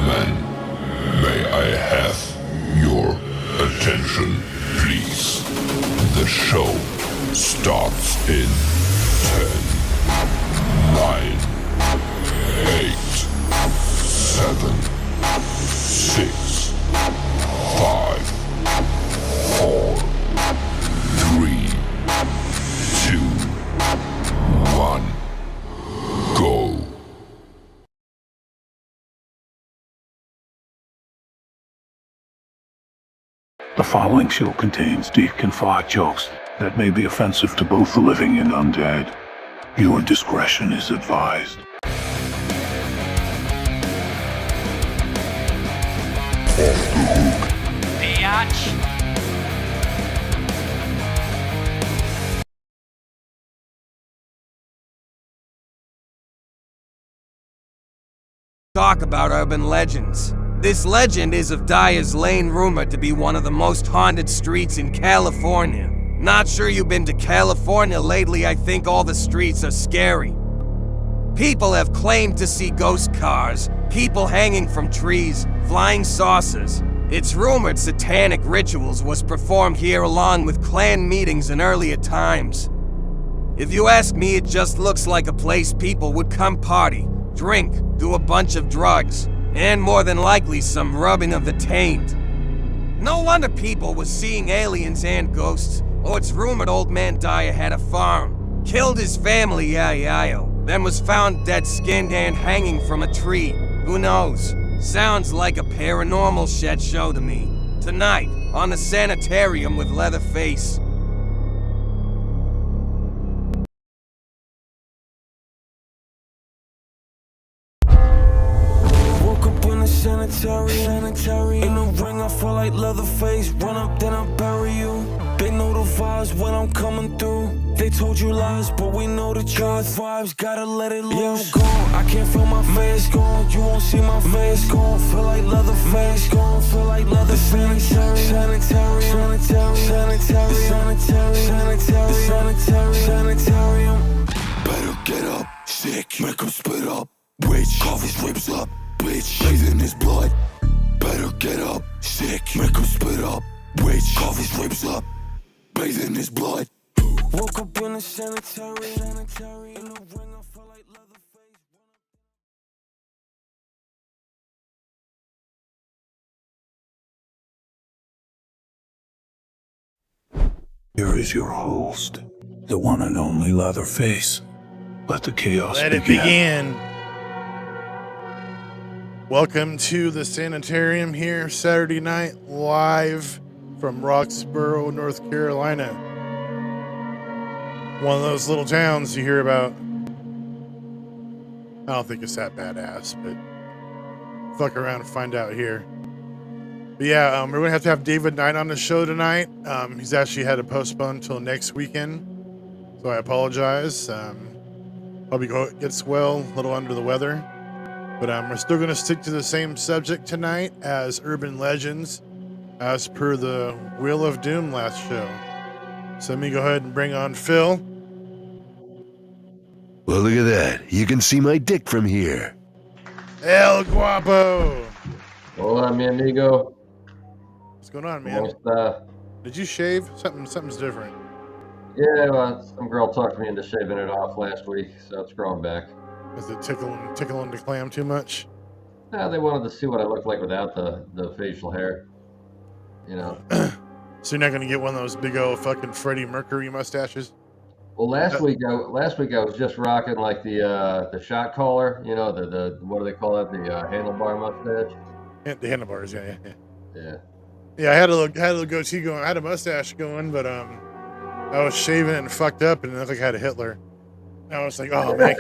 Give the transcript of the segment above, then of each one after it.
Gentlemen, may I have your attention, please? The show starts in 10, 9, 8, 7, 6, 5, 4, 3, 2, 1, go. The following show contains deep conflict jokes that may be offensive to both the living and undead. Your discretion is advised. Biatch. Talk about urban legends. This legend is of Dyer's Lane, rumored to be one of the most haunted streets in California. Not sure you've been to California lately. I think all the streets are scary. People have claimed to see ghost cars, people hanging from trees, flying saucers. It's rumored satanic rituals was performed here along with clan meetings in earlier times. If you ask me, it just looks like a place people would come party, drink, do a bunch of drugs, and more than likely some rubbing of the taint. No wonder people were seeing aliens and ghosts. Oh, it's rumored old man Dyer had a farm, killed his family, then was found dead skinned and hanging from a tree. Who knows? Sounds like a paranormal shit show to me. Tonight, on the Sanitarium with Leatherface. Sanitarium. In the ring, I feel like Leatherface. Run up, then I bury you. They know the vibes when I'm coming through. They told you lies, but we know the truth. Vibes, gotta let it loose. Yeah, I'm gone, I can't feel my face. Gone, you won't see my face. Gone, feel like Leatherface. Gone, feel like Leatherface. Sanitarium. Better get up, sick, make him spit up. Witch, cough his ribs up. Bitch, bathe in his blood. Better get up, sick, make him spit up. Witch, cough his ribs up. Bathe in his blood. Woke up in the sanitarium. In the ring, I feel like Leatherface. Here is your host, the one and only Leatherface. Let the chaos Let it begin. Welcome to the Sanitarium here, Saturday night, live from Roxborough, North Carolina. One of those little towns you hear about. I don't think it's that badass, but fuck around and find out here. But yeah, we're going to have David Knight on the show tonight. He's actually had to postpone until next weekend, so I apologize. Probably gets well, a little under the weather. But we're still going to stick to the same subject tonight as urban legends, as per the Wheel of Doom last show. So let me go ahead and bring on Phil. Well, look at that. You can see my dick from here. El-Guapo. Hola, mi amigo. What's going on, man? Did you shave? Something's different. Yeah, well, some girl talked me into shaving it off last week, so it's growing back. Is it tickling the clam too much? They wanted to see what I look like without the facial hair. You know. So you're not gonna get one of those big old fucking Freddie Mercury mustaches? Well, last week I was just rocking like the shot collar. You know, the what do they call it? The handlebar mustache. The handlebars, yeah. Yeah, I had a little goatee going. I had a mustache going, but I was shaving and fucked up, and it looked like I had a Hitler. I was like, oh man,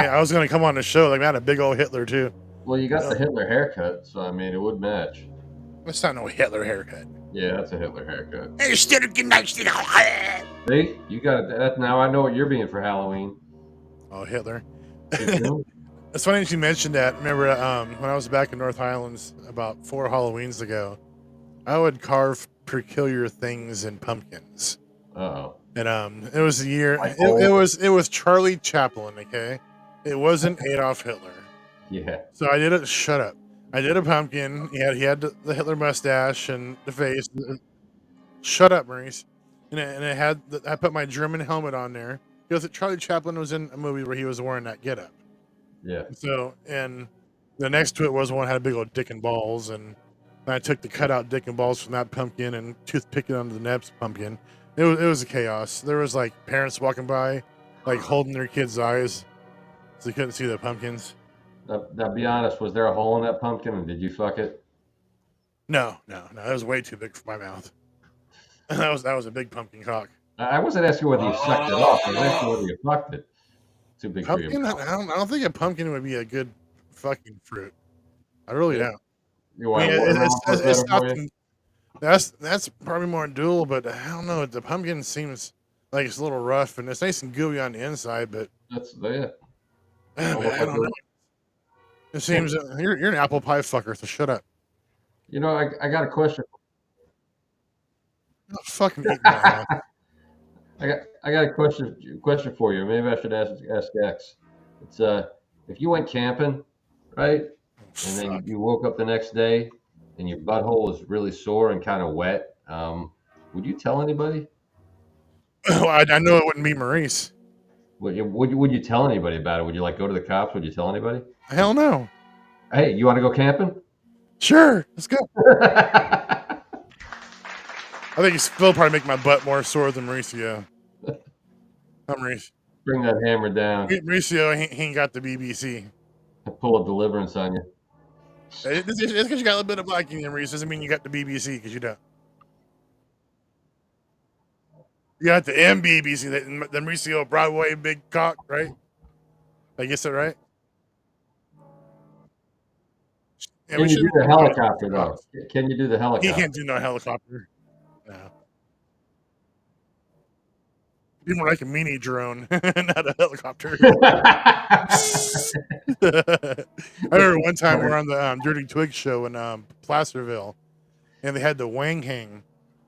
I was gonna come on the show. Like, I had a big old Hitler too. Well, you got the Hitler haircut, so I mean, it would match. That's not no Hitler haircut. Yeah, that's a Hitler haircut. Hey, See, you got that now. I know what you're being for Halloween. Oh, Hitler. It's funny that you mentioned that. Remember, when I was back in North Highlands about 4 Halloweens ago, I would carve peculiar things in pumpkins. Uh-oh. And it was a year. It was Charlie Chaplin. Okay, it wasn't Adolf Hitler. Yeah. So I did it. Shut up. I did a pumpkin. He had the Hitler mustache and the face. Shut up, Maurice. And it had I put my German helmet on there because Charlie Chaplin was in a movie where he was wearing that getup. Yeah. So and the next to it was one that had a big old dick and balls, and I took the cutout dick and balls from that pumpkin and toothpicked it onto the next pumpkin. It was a chaos. There was like parents walking by, like holding their kids' eyes, so they couldn't see the pumpkins. Now, be honest. Was there a hole in that pumpkin, and did you fuck it? No, that was way too big for my mouth. that was a big pumpkin cock. I wasn't asking whether you sucked it off. I was asking whether you fucked it. Too big for Pumpkin? you. I don't think a pumpkin would be a good fucking fruit. I really don't. You I want mean, watermelon it's better not. for you? That's probably more doable, but I don't know. The pumpkin seems like it's a little rough, and it's nice and gooey on the inside, but That's it. I don't know. It seems you're an apple pie fucker, so shut up. You know, I got a question. I'll fucking eat my ass. I got a question for you. Maybe I should ask X. It's if you went camping, right, and then you woke up the next day and your butthole was really sore and kind of wet, would you tell anybody? Well, I know it wouldn't be Maurice. Would you tell anybody about it? Would you like go to the cops? Would you tell anybody? Hell no. Hey, you want to go camping? Sure, let's go. I think it's still probably make my butt more sore than Mauricio. I'm Maurice. Bring that hammer down. Mauricio, he ain't got the BBC. Pull a deliverance on you. It's because you got a little bit of black in you, Maurice. Doesn't mean you got the BBC, because you don't. You got the MBBC, the Mauricio Broadway big cock, right? I guess that right? Yeah, Can you do the helicopter though? Can you do the helicopter? He can't do no helicopter. No. Be more like a mini drone, not a helicopter. I remember one time we were on the Dirty Twig show in Placerville, and they had the wang hang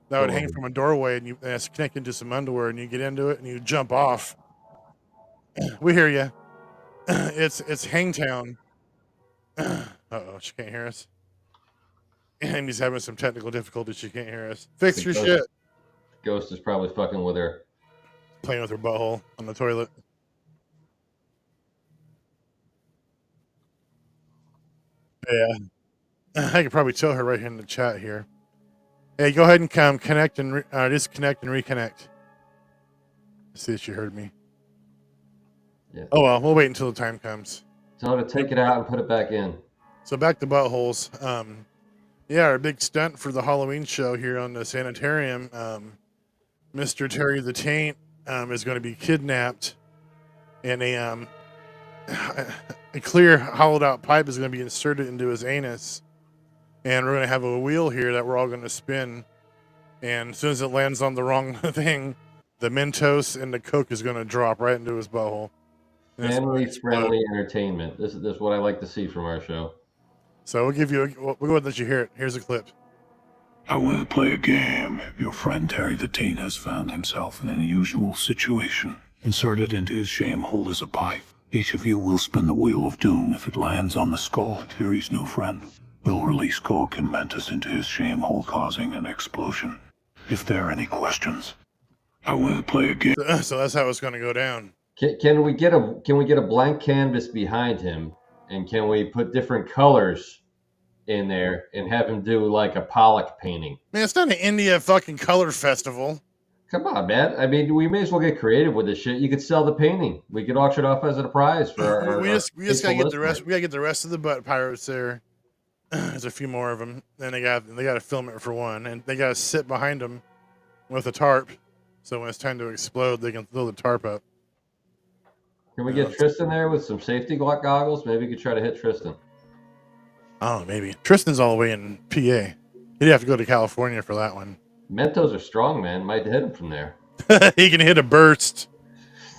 that would hang from a doorway, and it's connected to some underwear, and you get into it, and you jump off. We hear you. It's Hangtown. Uh-oh, she can't hear us. Amy's having some technical difficulties. She can't hear us. Fix your shit. Ghost is probably fucking with her. Playing with her butthole on the toilet. Yeah. I could probably tell her right here in the chat here. Hey, go ahead and come connect and disconnect and reconnect. Let's see if she heard me. Yeah. Oh, well, we'll wait until the time comes. Tell her to take it out and put it back in. So back to buttholes. Yeah, our big stunt for the Halloween show here on the Sanitarium. Mr. Terry the Taint is going to be kidnapped, and a clear hollowed out pipe is going to be inserted into his anus, and we're going to have a wheel here that we're all going to spin, and as soon as it lands on the wrong thing, the Mentos and the Coke is going to drop right into his butthole. Family-friendly entertainment. This is what I like to see from our show. So we'll go ahead and let you hear it. Here's a clip. I want to play a game. Your friend Terry the Teen has found himself in an unusual situation. Inserted into his shame hole is a pipe. Each of you will spin the wheel of doom. If it lands on the skull of Terry's new friend, will release Coke and Mentos into his shame hole, causing an explosion. If there are any questions, I want to play a game. So that's how it's going to go down. Can we get a blank canvas behind him, and can we put different colors in there and have him do like a Pollock painting? Man, it's not an India fucking color festival. Come on, man. I mean, we may as well get creative with this shit. You could sell the painting. We could auction off as a prize for our we just gotta get the rest. listeners. We gotta get the rest of the butt pirates there. There's a few more of them. Then they gotta film it for one, and they gotta sit behind them with a tarp, so when it's time to explode, they can throw the tarp up. Can we get Tristan there with some safety goggles? Maybe we could try to hit Tristan. Oh, maybe Tristan's all the way in PA. He'd have to go to California for that one. Mentos are strong, man. Might hit him from there. He can hit a burst.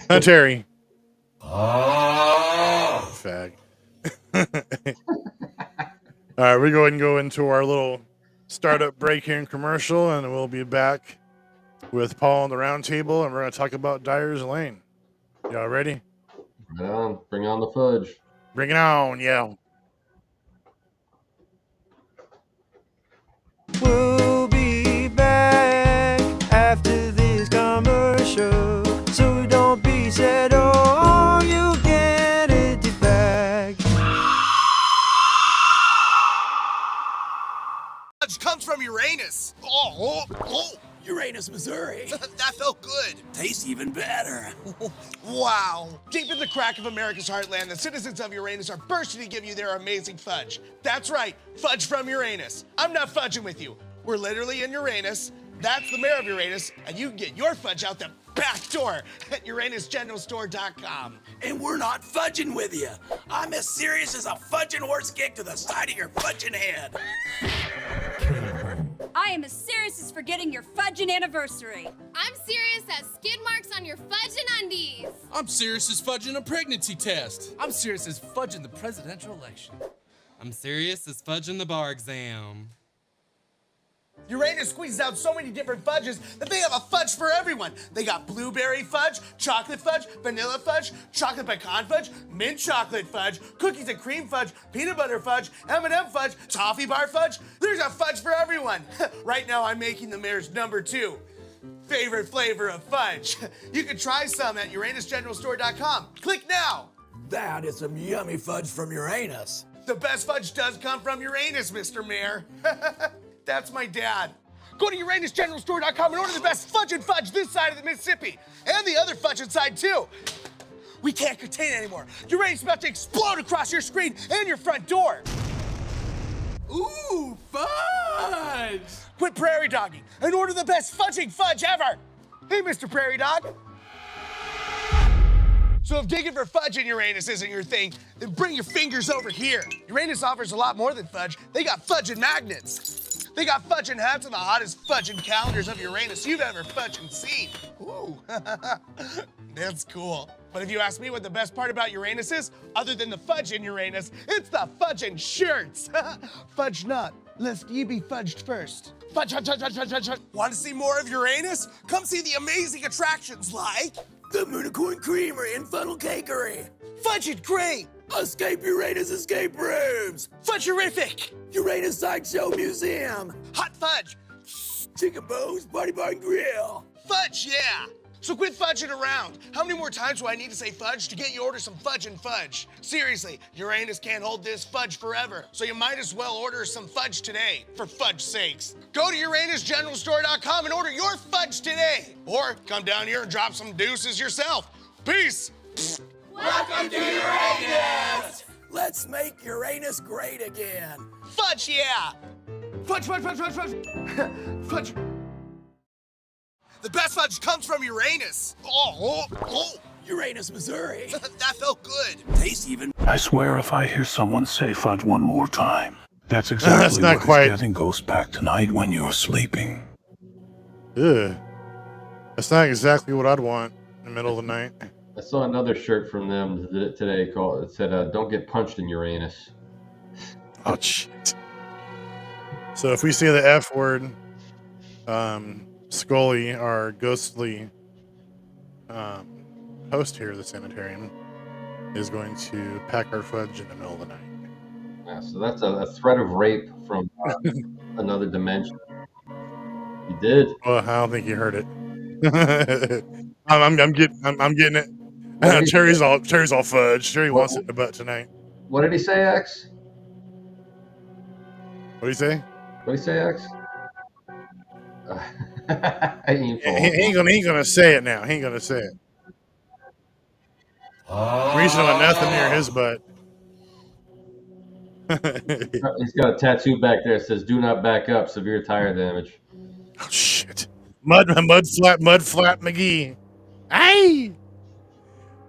Huh, Terry? Fag. All right, we go ahead and go into our little startup break here in commercial, and we'll be back with Paul on the round table, and we're going to talk about Dyer's Lane. Y'all ready? Right on. Bring on the fudge. Bring it on, yeah. fudge comes from Uranus. Uranus, Missouri. That felt good. Tastes even better. Wow. Deep in the crack of America's heartland, the citizens of Uranus are bursting to give you their amazing fudge. That's right, fudge from Uranus. I'm not fudging with you. We're literally in Uranus. That's the mayor of Uranus, and you can get your fudge out the back door at UranusGeneralStore.com. And we're not fudging with you. I'm as serious as a fudging horse kick to the side of your fudging head. I am as serious as forgetting your fudging anniversary. I'm serious as skid marks on your fudging undies. I'm serious as fudging a pregnancy test. I'm serious as fudging the presidential election. I'm serious as fudging the bar exam. Uranus squeezes out so many different fudges that they have a fudge for everyone. They got blueberry fudge, chocolate fudge, vanilla fudge, chocolate pecan fudge, mint chocolate fudge, cookies and cream fudge, peanut butter fudge, M&M fudge, toffee bar fudge. There's a fudge for everyone. Right now I'm making the mayor's #2 favorite flavor of fudge. You can try some at UranusGeneralStore.com. Click now. That is some yummy fudge from Uranus. The best fudge does come from Uranus, Mr. Mayor. That's my dad. Go to UranusGeneralStore.com and order the best fudge and fudge this side of the Mississippi. And the other fudge inside, too. We can't contain it anymore. Uranus is about to explode across your screen and your front door. Ooh, fudge! Quit prairie dogging and order the best fudging fudge ever. Hey, Mr. Prairie Dog. So if digging for fudge in Uranus isn't your thing, then bring your fingers over here. Uranus offers a lot more than fudge. They got fudging magnets. They got fudging hats and the hottest fudging calendars of Uranus you've ever fudging seen. Ooh, that's cool. But if you ask me what the best part about Uranus is, other than the fudge in Uranus, it's the fudging shirts. Fudge not, lest ye be fudged first. Fudge, fudge, fudge, fudge, fudge, fudge, fudge. Want to see more of Uranus? Come see the amazing attractions like The Moonicorn Creamery and Funnel Cakery. Fudge It Great, Escape Uranus Escape Rooms. Fudgerific, Uranus Sideshow Museum. Hot Fudge, Chicken Bones Party Bar and Grill. Fudge, yeah. So quit fudging around. How many more times do I need to say fudge to get you to order some fudge and fudge? Seriously, Uranus can't hold this fudge forever, so you might as well order some fudge today, for fudge's sakes. Go to UranusGeneralStore.com and order your fudge today. Or come down here and drop some deuces yourself. Peace. Welcome to Uranus! Let's make Uranus great again. Fudge, yeah. Fudge, fudge, fudge, fudge, fudge. Fudge. The best fudge comes from Uranus. Uranus, Missouri. That felt good. Tastes even. I swear if I hear someone say fudge one more time, that's exactly not what quite. is getting Ghost back tonight when you're sleeping. Ugh. That's not exactly what I'd want in the middle of the night. I saw another shirt from them today called. It said, "Don't get punched in Uranus." Oh shit. So if we say the F word, Scully, our ghostly host here at the Sanitarium, is going to pack our fudge in the middle of the night. Yeah, so that's a threat of rape from another dimension. You did. Well, I don't think you heard it. I'm getting it. Terry's all fudge. Terry wants it in the butt tonight. What did he say, X? What did he say? What did he say, X? He ain't gonna say it now. He ain't gonna say it. Reaching on nothing near his butt. He's got a tattoo back there that says, "Do not back up. Severe tire damage." Oh shit! Mud flap McGee. Aye.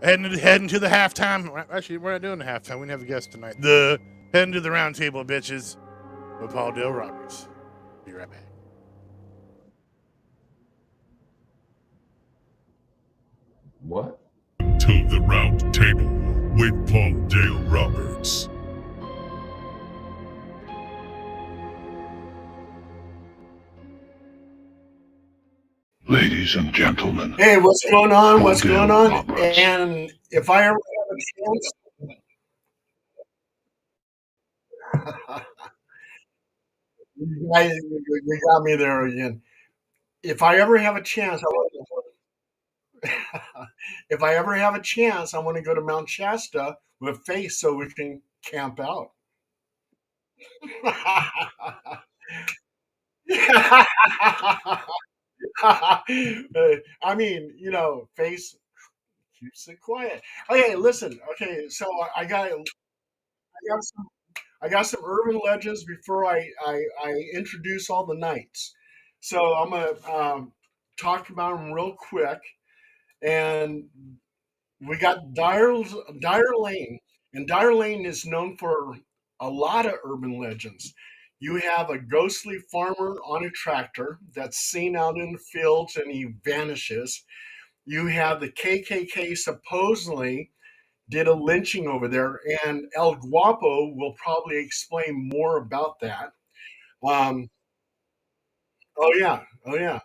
Heading to the halftime. Actually, we're not doing the halftime. We didn't have a guest tonight. Heading to the round table, bitches, with Paul Dale Roberts. Be right back. What? To the round table with Paul Dale Roberts. Ladies and gentlemen. Hey, what's going on? What's Paul going Dale on? Roberts. And if I ever have a chance, you got me there again. If I ever have a chance, if I ever have a chance, I want to go to Mount Shasta with Face so we can camp out. I mean, you know, face keeps it quiet. Okay, listen. Okay, so I got some urban legends before I introduce all the knights. So I'm gonna talk about them real quick. And we got Dyer Lane, and Dyer Lane is known for a lot of urban legends. You have a ghostly farmer on a tractor that's seen out in the fields and he vanishes. You have the KKK supposedly did a lynching over there, and El-Guapo will probably explain more about that. Um, oh yeah, oh yeah.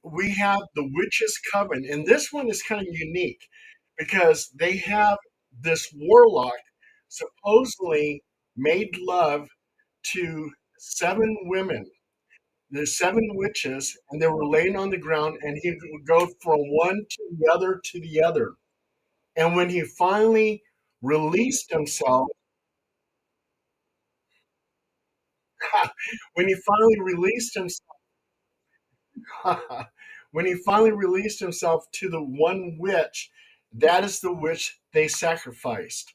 We have the Witches' Coven, and this one is kind of unique because they have this warlock supposedly made love to 7 women. There's 7 witches, and they were laying on the ground, and he would go from one to the other to the other. And when he finally released himself, when he finally released himself, when he finally released himself to the one witch, that is the witch they sacrificed.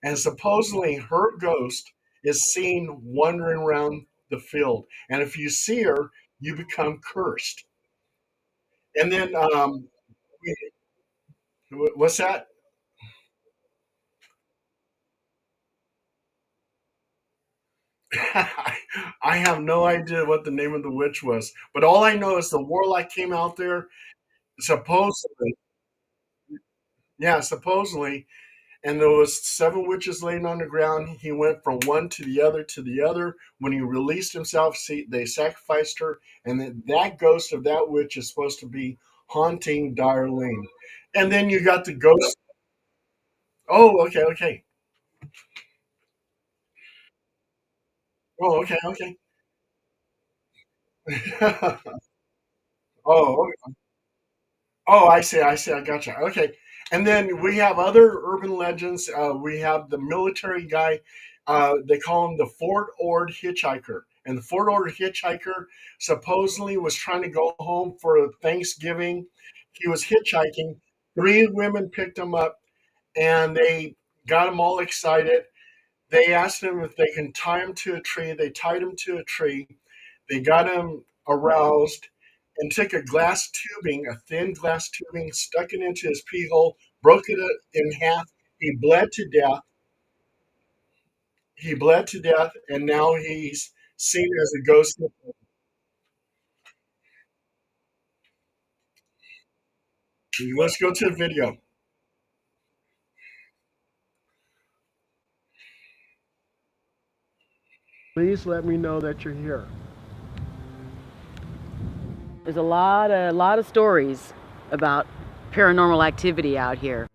And supposedly her ghost is seen wandering around the field. And if you see her, you become cursed. And then, what's that? I have no idea what the name of the witch was, but all I know is the warlock came out there supposedly, yeah, supposedly, and there was 7 witches laying on the ground. He went from one to the other to the other. When he released himself, see, they sacrificed her, and that ghost of that witch is supposed to be haunting Dyer Lane. And then you got the ghost. Oh, okay, okay. Oh, okay, okay. Oh, okay. Oh, I see, I see, I gotcha. Okay. And then we have other urban legends. We have the military guy. They call him the Fort Ord hitchhiker. And the Fort Ord hitchhiker supposedly was trying to go home for Thanksgiving. He was hitchhiking. 3 women picked him up and they got him all excited. They asked him if they can tie him to a tree. They tied him to a tree. They got him aroused and took a glass tubing, a thin glass tubing, stuck it into his pee hole, broke it in half. He bled to death. He bled to death, and now he's seen as a ghost. Let's go to the video. Please let me know that you're here. There's a lot of stories about paranormal activity out here.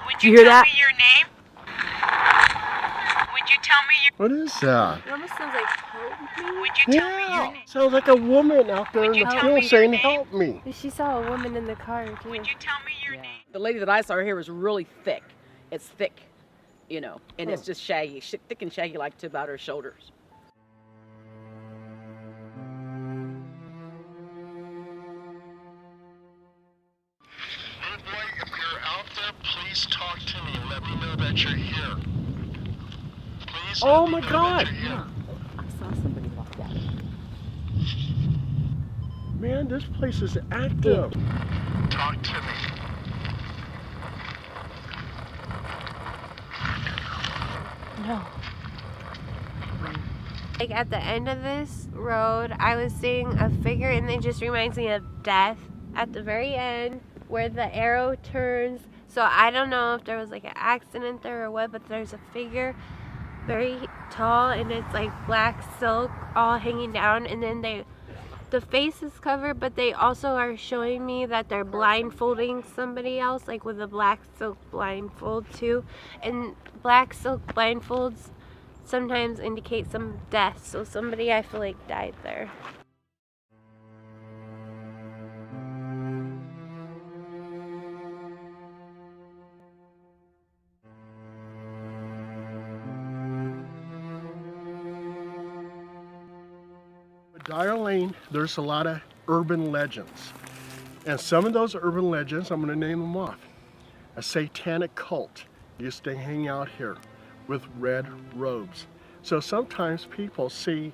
Would you hear tell that? me your name? Would you tell me your... What is that? It almost sounds like help me. Would you tell me your name? Sounds like a woman out there in you the tell field me your saying, name? help me. She saw a woman in the car too. Would you tell me your name? The lady that I saw here was really thick. It's thick, you know, and it's just shaggy, thick and shaggy like to about her shoulders. Hey boy, if you're out there, please talk to me. Let me know that you're here. Please Oh let me my know God! that you're here. I saw somebody walk that. Man, this place is active. Talk to me. No. Like at the end of this road, I was seeing a figure, and it just reminds me of death at the very end where the arrow turns. So I don't know if there was like an accident there or what, but there's a figure very tall, and it's like black silk all hanging down, and then the face is covered, but they also are showing me that they're blindfolding somebody else, like with a black silk blindfold too. And black silk blindfolds sometimes indicate some death, so somebody I feel like died there. Dyer Lane, there's a lot of urban legends. And some of those urban legends, I'm going to name them off. A satanic cult used to hang out here with red robes. So sometimes people see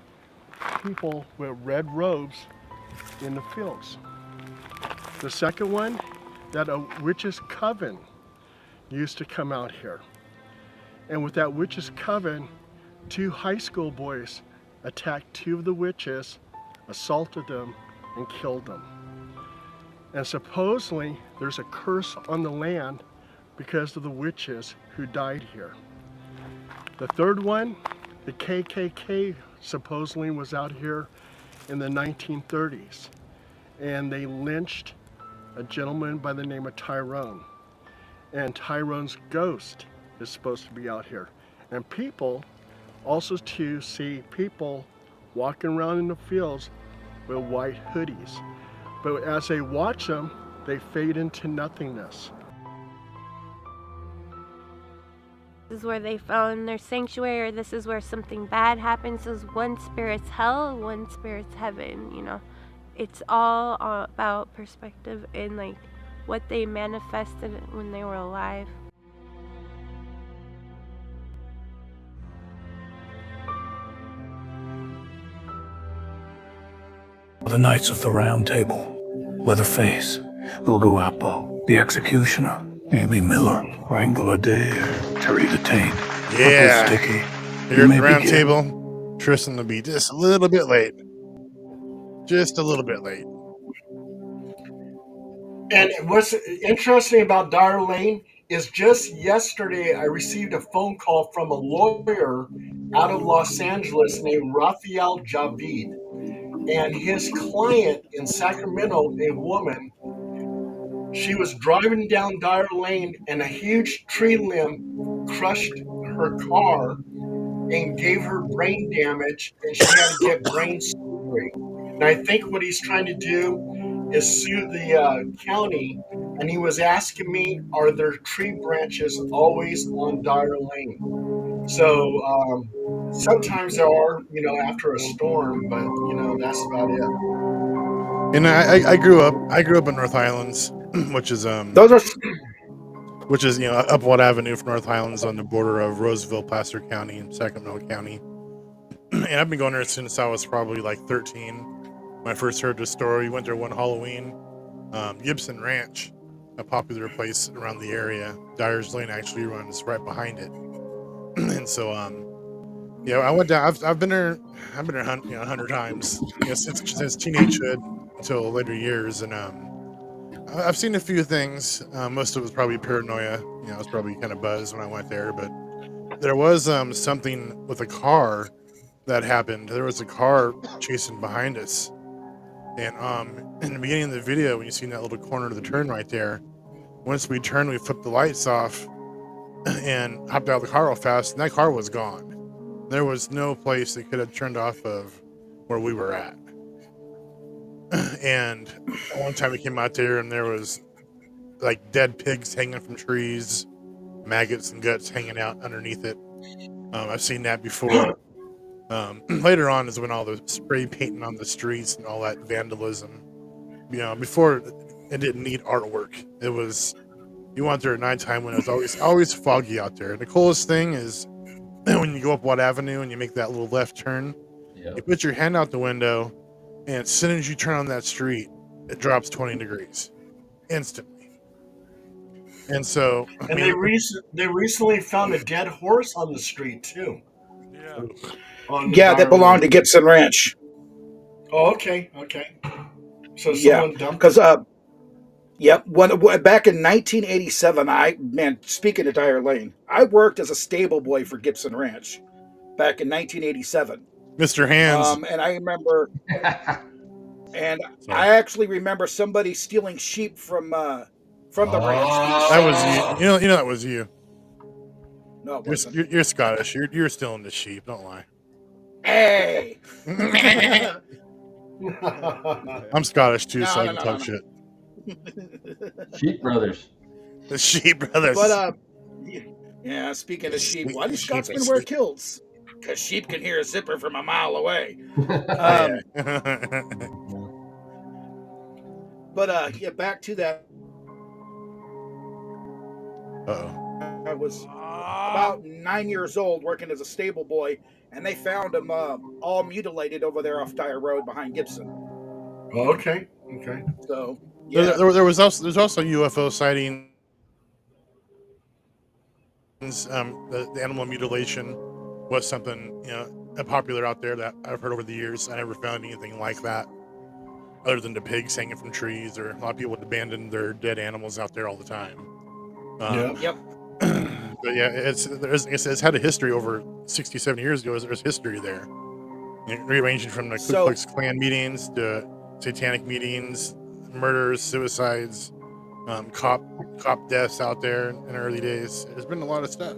people with red robes in the fields. The second one, that a witch's coven used to come out here. And with that witch's coven, 2 high school boys attacked 2 of the witches, assaulted them, and killed them. And supposedly there's a curse on the land because of the witches who died here. The third one, the KKK supposedly was out here in the 1930s, and they lynched a gentleman by the name of Tyrone. And Tyrone's ghost is supposed to be out here. And people also to see people walking around in the fields with white hoodies. But as they watch them, they fade into nothingness. This is where they found their sanctuary, or this is where something bad happens. This is one spirit's hell, one spirit's heaven, you know. It's all about perspective and like what they manifested when they were alive. The Knights of the Round Table, Leatherface, El-Guapo, the Xecutiona, Amy Miller, Wrangler Dave, Terry the Taint, Yeah. Purple Sticky. Here at may the round begin. table, Tristan will be just a little bit late. Just a little bit late. And what's interesting about Dyer Lane is just yesterday I received a phone call from a lawyer out of Los Angeles named Rafael Javid. And his client in Sacramento, a woman, she was driving down Dyer Lane and a huge tree limb crushed her car and gave her brain damage, and she had to get brain surgery. And I think what he's trying to do is sue the county, and he was asking me, are there tree branches always on Dyer Lane? So sometimes there are, you know, after a storm, but you know, that's about it. And I grew up in North Highlands, which is which is, you know, Upward Avenue from North Highlands on the border of Roseville, Placer County, and Sacramento County. And I've been going there since I was probably like 13. When I first heard the story, went there one Halloween. Gibson Ranch, a popular place around the area. Dyer's Lane actually runs right behind it. And so, yeah, I went down. I've been there. I've been there 100 times. You know, since teenagehood until later years, and I've seen a few things. Most of it was probably paranoia. You know, I was probably kind of buzzed when I went there, but there was something with a car that happened. There was a car chasing behind us, and in the beginning of the video, when you see that little corner of the turn right there, once we turned, we flipped the lights off and hopped out of the car real fast, and that car was gone. There was no place they could have turned off of where we were at. And one time we came out there and there was like dead pigs hanging from trees, maggots and guts hanging out underneath it. I've seen that before. Later on is when all the spray painting on the streets and all that vandalism. You know, before it didn't need artwork. It was, you went there at nighttime when it was always foggy out there. And the coolest thing is when you go up Watt Avenue and you make that little left turn, you put your hand out the window, and as soon as you turn on that street, it drops 20 degrees instantly. And so, and they recently found a dead horse on the street too. Yeah, that belonged to Gibson Ranch. Oh, okay. So Yeah, because back in 1987, speaking of Dyer Lane, I worked as a stable boy for Gibson Ranch back in 1987. Mr. Hands. And I remember, and I actually remember somebody stealing sheep from the ranch. That was you. You know that was you. No, it wasn't. You're Scottish. You're still into sheep. Don't lie. Hey. I'm Scottish too, so I can talk shit. Sheep Brothers. The Sheep Brothers. But yeah, speaking of sheep, why do Scotsmen wear kilts? because sheep can hear a zipper from a mile away. Yeah. But yeah, back to that. Uh-oh. I was about 9 years old, working as a stable boy, and they found him all mutilated over there off Dyer Road behind Gibson. Okay. So yeah, There's also UFO sightings. The animal mutilation was something popular out there that I've heard over the years. I never found anything like that, other than the pigs hanging from trees, or a lot of people would abandon their dead animals out there all the time. Yep. But yeah, it's had a history over 60, 70 years ago. There's history there, ranging from the Ku Klux Klan meetings to satanic meetings, murders, suicides, cop deaths out there in early days. There's been a lot of stuff.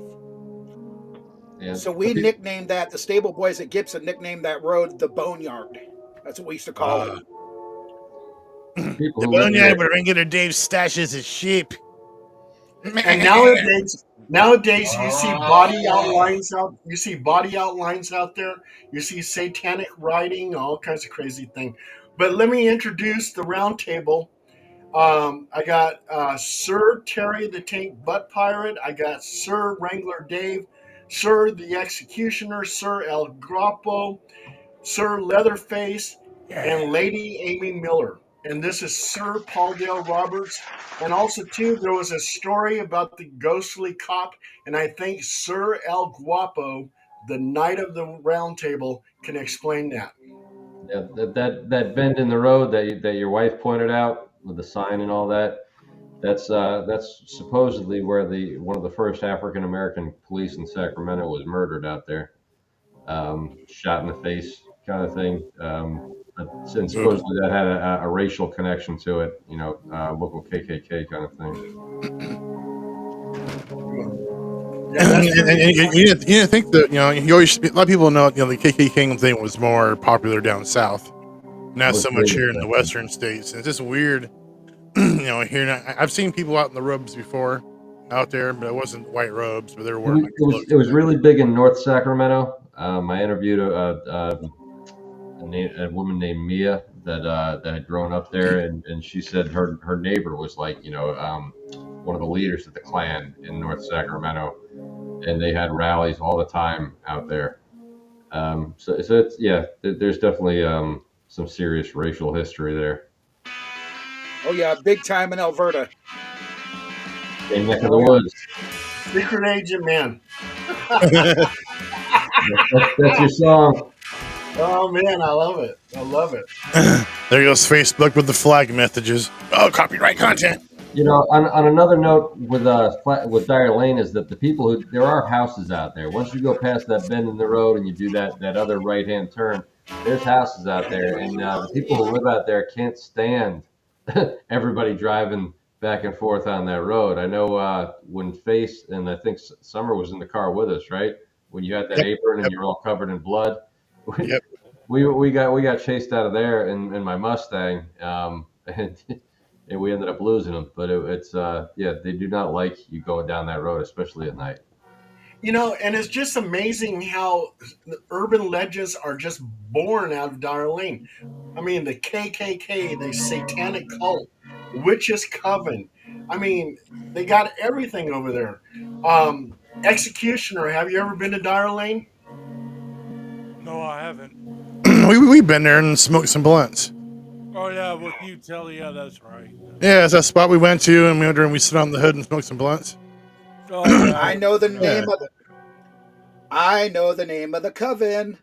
So we nicknamed that, the stable boys at Gibson nicknamed that road the Boneyard. That's what we used to call it. The Boneyard where Wrangler Dave stashes his sheep. And nowadays you see body outlines out. You see body outlines out there. You see satanic writing, all kinds of crazy things. But let me introduce the round table. I got Sir Terry the Taint Butt Pirate. I got Sir Wrangler Dave, Sir the Executioner, Sir El-Guapo, Sir Leatherface, and Lady Amy Miller. And this is Sir Paul Dale Roberts. And also, too, there was a story about the ghostly cop, and I think Sir El-Guapo, the Knight of the Round Table, can explain that. Yeah, that bend in the road that your wife pointed out with the sign and all that. That's supposedly where one of the first African American police in Sacramento was murdered out there, shot in the face, kind of thing. Since supposedly that had a racial connection to it, local KKK kind of thing. And you didn't think that you always, a lot of people know the KKK thing was more popular down south, not so much here in the western states. And it's just weird, here. I've seen people out in the robes before, out there, but it wasn't white robes, but they were wearing. It was really big in North Sacramento. I interviewed a woman named Mia that had grown up there, and she said her neighbor was like one of the leaders of the Klan in North Sacramento, and they had rallies all the time out there. So it's there's definitely some serious racial history there. Oh yeah, big time in Alberta. Same neck of the woods. Secret agent man. That's your song. Oh man, I love it. There goes Facebook with the flag messages. Oh, copyright content. On another note with Dyer Lane is that the people there are houses out there. Once you go past that bend in the road and you do that other right hand turn, there's houses out there, and the people who live out there can't stand everybody driving back and forth on that road. I know when Face and I think Summer was in the car with us, right? When you had that apron and you're all covered in blood. Yep. We got chased out of there in my Mustang, and we ended up losing them. But it's they do not like you going down that road, especially at night. And it's just amazing how the urban legends are just born out of Dyer Lane. I mean, the KKK, the satanic cult, witches coven. I mean, they got everything over there. Executioner, have you ever been to Dyer Lane? No, I haven't. We've been there and smoked some blunts. Oh yeah, with you, Telly. Yeah, that's right. Yeah, it's that spot we went to, and we sit on the hood and smoke some blunts. Oh, yeah. I know the name of the coven.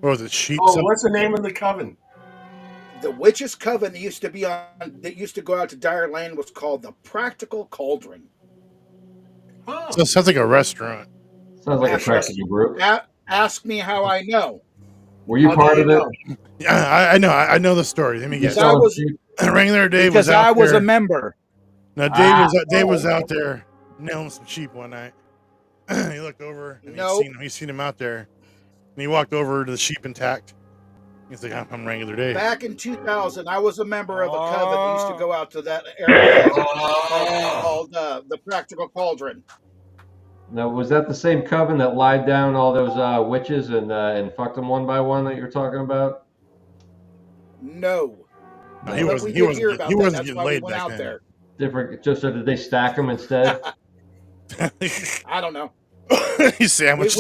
What was it? Sheep? What's the name of the coven? The witches' coven that used to go out to Dyer Lane was called the Practical Cauldron. So it sounds like a restaurant. Sounds like a practical group. Ask me how I know. Were you part of it? Yeah, I know. I know the story. Let me guess. Wrangler Dave was out there. Because I was a member. No, Dave was out there nailing some sheep one night. He looked over and he's seen him out there. And he walked over to the sheep intact. He's like, I'm Wrangler Dave. Back in 2000, I was a member of a coven that used to go out to that area called the Practical Cauldron. Now, was that the same coven that lied down all those witches and fucked them one by one that you're talking about? No. No, he But we wasn't. He did wasn't. hear about He that. wasn't That's getting why we laid went back out then. there. Different, just so did they stack them instead? I don't know. He sandwiched.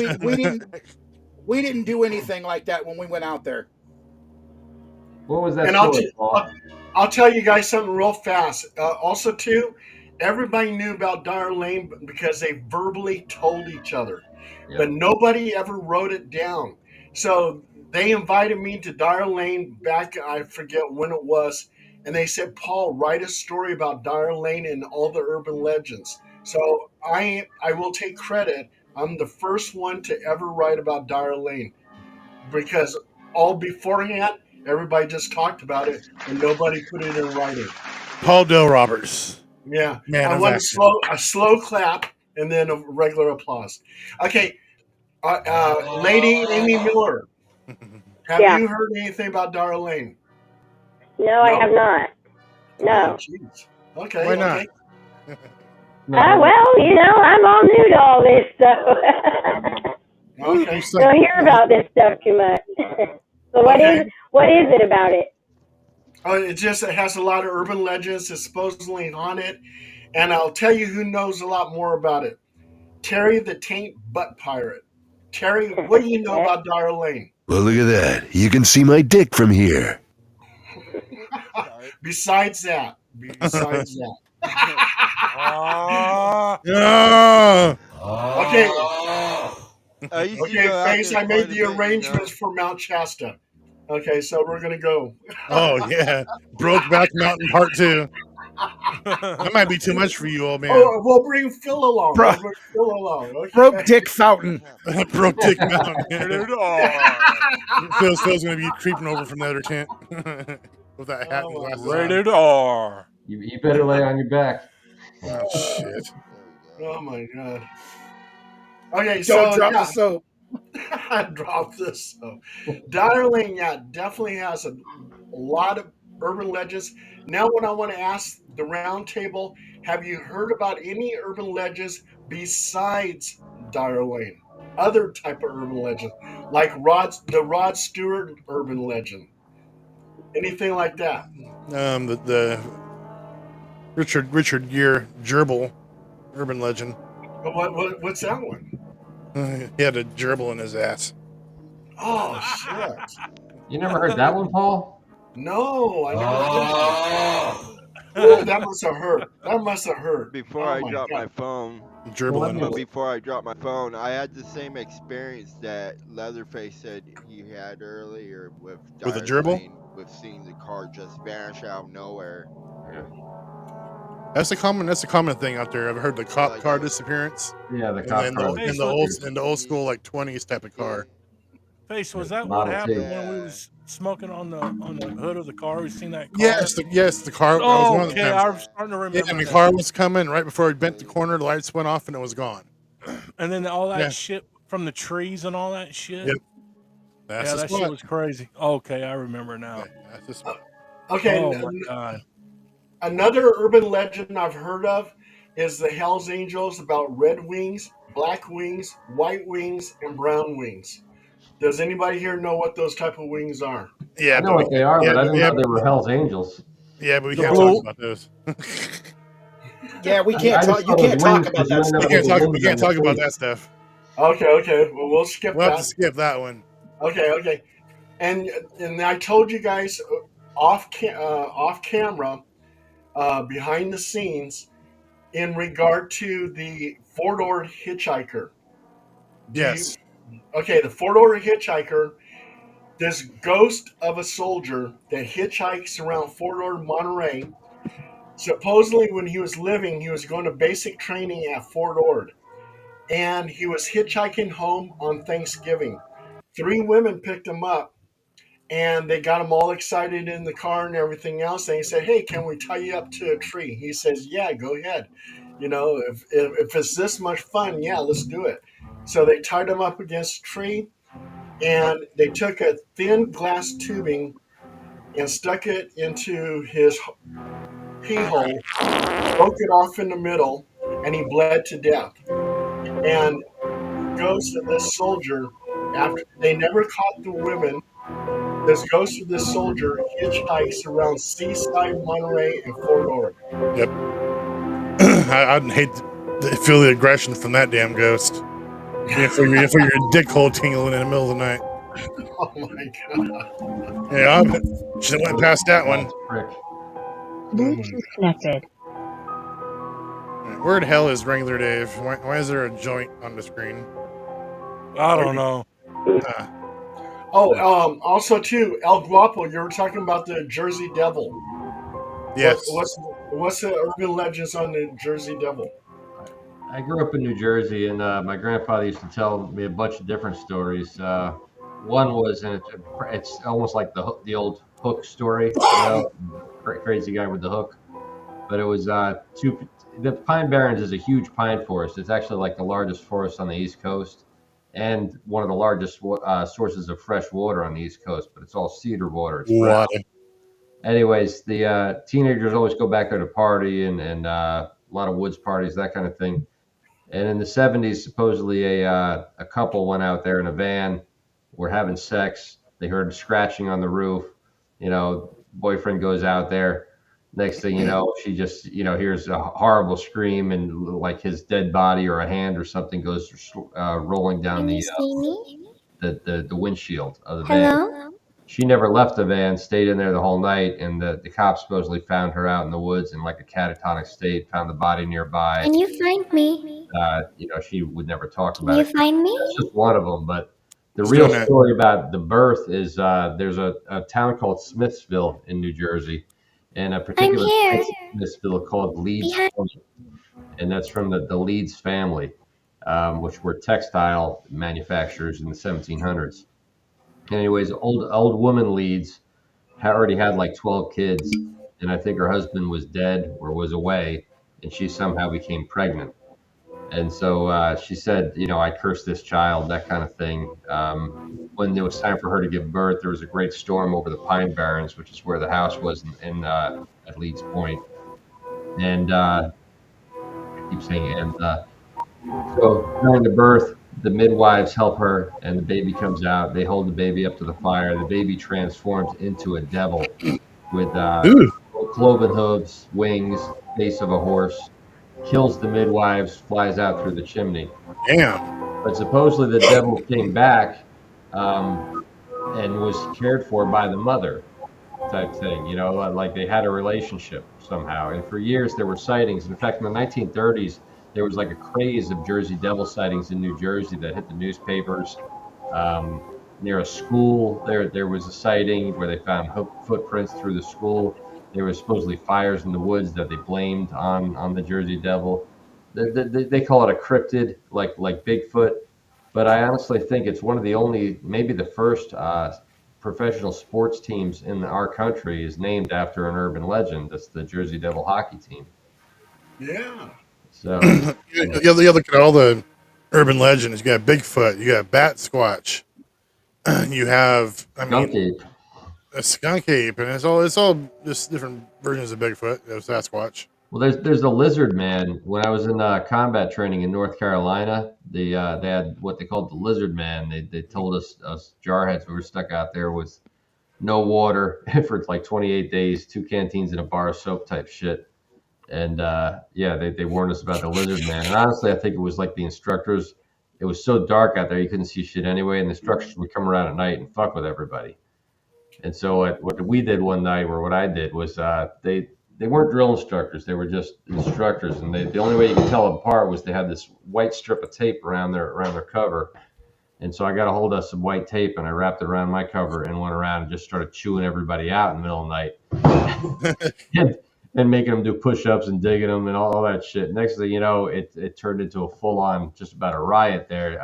We didn't do anything like that when we went out there. What was that And story, Paul? I'll tell you guys something real fast. Also, too, everybody knew about Dyer Lane because they verbally told each other, but nobody ever wrote it down. So they invited me to Dyer Lane back, I forget when it was, and they said, Paul, write a story about Dyer Lane and all the urban legends. So I will take credit. I'm the first one to ever write about Dyer Lane because all beforehand, everybody just talked about it and nobody put it in writing. Paul Dale Roberts. Yeah, Man I of want action. a slow clap and then a regular applause. Okay, Lady Amy Miller, have Yeah. you heard anything about Dyer Lane? No, I have not. No. Oh, jeez. Okay. Why not? Okay. Well, I'm all new to all this, so Okay. don't hear about this stuff too much. So what is it about it? Oh, it has a lot of urban legends. It's supposedly haunted, and I'll tell you who knows a lot more about it. Terry the Taint Butt Pirate. Terry, what do you know about Dyer Lane? Well, look at that. You can see my dick from here. Besides that. Okay. Okay, Face, I made the arrangements for Mount Shasta. Okay, so we're gonna go. Oh yeah, Brokeback Mountain Part 2. That might be too much for you, old man. Oh, we'll bring Phil along. Bro- We'll bring Phil along. Okay. Broke Dick Fountain. Broke Dick Mountain. Phil's gonna be creeping over from the other tent with that hat and glasses. Rated R. You better lay on your back. Oh shit. Oh my god. Okay, Don't drop the soap. I dropped this. So, Dyer Lane, definitely has a lot of urban legends. Now, what I want to ask the round table: have you heard about any urban legends besides Dyer Lane? Other type of urban legends, like the Rod Stewart urban legend, anything like that? The Richard Gere gerbil urban legend. What's that one? He had a gerbil in his ass. Oh shit! You never heard that one, Paul? No, I never heard that. Oh, that must have hurt. That must have hurt. Before I dropped my phone, I had the same experience that Leatherface said he had earlier with With a Dyer gerbil? Lane, with seeing the car just vanish out of nowhere. That's a common thing out there. I've heard the cop car disappearance. Yeah, the cop car. In the old school like 20s type of car. Face, was that what happened when we was smoking on the hood of the car? We seen that car? Yes, the car. that was Oh, one of the okay. times. I'm starting to remember. Yeah, and the that. car was coming right before it bent the corner. The lights went off and it was gone. And then all that Yeah. shit from the trees and all that shit. Yep. That's yeah, the that spot. shit was crazy. Okay, I remember now. That's the spot. Okay. Oh my god. Another urban legend I've heard of is the Hells Angels about red wings, black wings, white wings, and brown wings. Does anybody here know what those type of wings are? Yeah, I know what they are, but I didn't know they were Hell's Angels. Yeah, but we can't talk about those. Yeah, we can't talk. You can't talk about that stuff. We can't talk about that stuff. Okay. Well, we'll skip We'll that. have to skip that one. Okay. And I told you guys off camera, behind the scenes, in regard to the four-door hitchhiker. Yes. The four-door hitchhiker, this ghost of a soldier that hitchhikes around four-door Monterey. Supposedly, when he was living, he was going to basic training at Fort Ord, and he was hitchhiking home on Thanksgiving. 3 women picked him up, and they got him all excited in the car and everything else. And he said, "Hey, can we tie you up to a tree?" He says, "Yeah, go ahead. If it's this much fun, yeah, let's do it." So they tied him up against a tree, and they took a thin glass tubing and stuck it into his pee hole, broke it off in the middle, and he bled to death. and the ghost of this soldier, after they never caught the women, this ghost of this soldier hitchhikes around Seaside, Monterey, and Fort Ord. Yep. I'd hate to feel the aggression from that damn ghost. For your dick hole tingling in the middle of the night. Oh my god. Yeah, I should have went past that one. Bluetooth connected. Where the hell is Wrangler Dave? Why is there a joint on the screen? I don't know. Also too, El-Guapo, you were talking about the Jersey Devil. Yes. What's the urban legends on the Jersey Devil? I grew up in New Jersey, and my grandfather used to tell me a bunch of different stories. One was, and it's almost like the old hook story, crazy guy with the hook. But it was the Pine Barrens is a huge pine forest. It's actually like the largest forest on the East Coast, and one of the largest sources of fresh water on the East Coast. But it's all cedar water. It's brown. Anyways, the teenagers always go back there to party and a lot of woods parties, that kind of thing. And in the 70s, supposedly a couple went out there in a van, were having sex. They heard scratching on the roof. Boyfriend goes out there. Next thing you know, she just, hears a horrible scream, and like his dead body or a hand or something goes rolling down the windshield of the van. Hello? She never left the van, stayed in there the whole night, and the cops supposedly found her out in the woods in like a catatonic state, found the body nearby. Can you find me? She would never talk about Can it. you find me? That's just one of them, but the real story about the birth is there's a town called Smithsville in New Jersey, and a particular place in Smithsville called Leeds Point, and that's from the Leeds family, which were textile manufacturers in the 1700s. Anyways, old woman Leeds already had like 12 kids, and I think her husband was dead or was away, and she somehow became pregnant. And so she said, I cursed this child, that kind of thing. When it was time for her to give birth, there was a great storm over the Pine Barrens, which is where the house was at Leeds Point. And I keep saying, so during the birth, the midwives help her, and the baby comes out. They hold the baby up to the fire. The baby transforms into a devil with cloven hooves, wings, face of a horse, kills the midwives, flies out through the chimney. Damn. But supposedly the devil came back and was cared for by the mother, type thing. Like they had a relationship somehow. And for years there were sightings. In fact, in the 1930s, there was like a craze of Jersey Devil sightings in New Jersey that hit the newspapers. Near a school, there was a sighting where they found footprints through the school. There were supposedly fires in the woods that they blamed on the Jersey Devil. They call it a cryptid, like Bigfoot. But I honestly think it's one of the only, maybe the first professional sports teams in our country is named after an urban legend. That's the Jersey Devil hockey team. Yeah. So you look at all the urban legends. You got Bigfoot, you got Bat Squatch, you have Skunk Ape. A skunk ape, and it's all just different versions of Bigfoot. Sasquatch. Well, there's the lizard man. When I was in combat training in North Carolina, they had what they called the lizard man. They told us jarheads who were stuck out there with no water for like 28 days, 2 canteens and a bar of soap type shit. And they warned us about the lizard man. And honestly, I think it was like the instructors. It was so dark out there you couldn't see shit anyway, and the instructors would come around at night and fuck with everybody. And so what we did one night, or what I did, was they weren't drill instructors. They were just instructors, and the only way you could tell them apart was they had this white strip of tape around their cover. And so I got a hold of some white tape, and I wrapped it around my cover and went around and just started chewing everybody out in the middle of the night. and making them do push-ups and digging them and all that shit. Next thing you know, it turned into a full-on just about a riot there.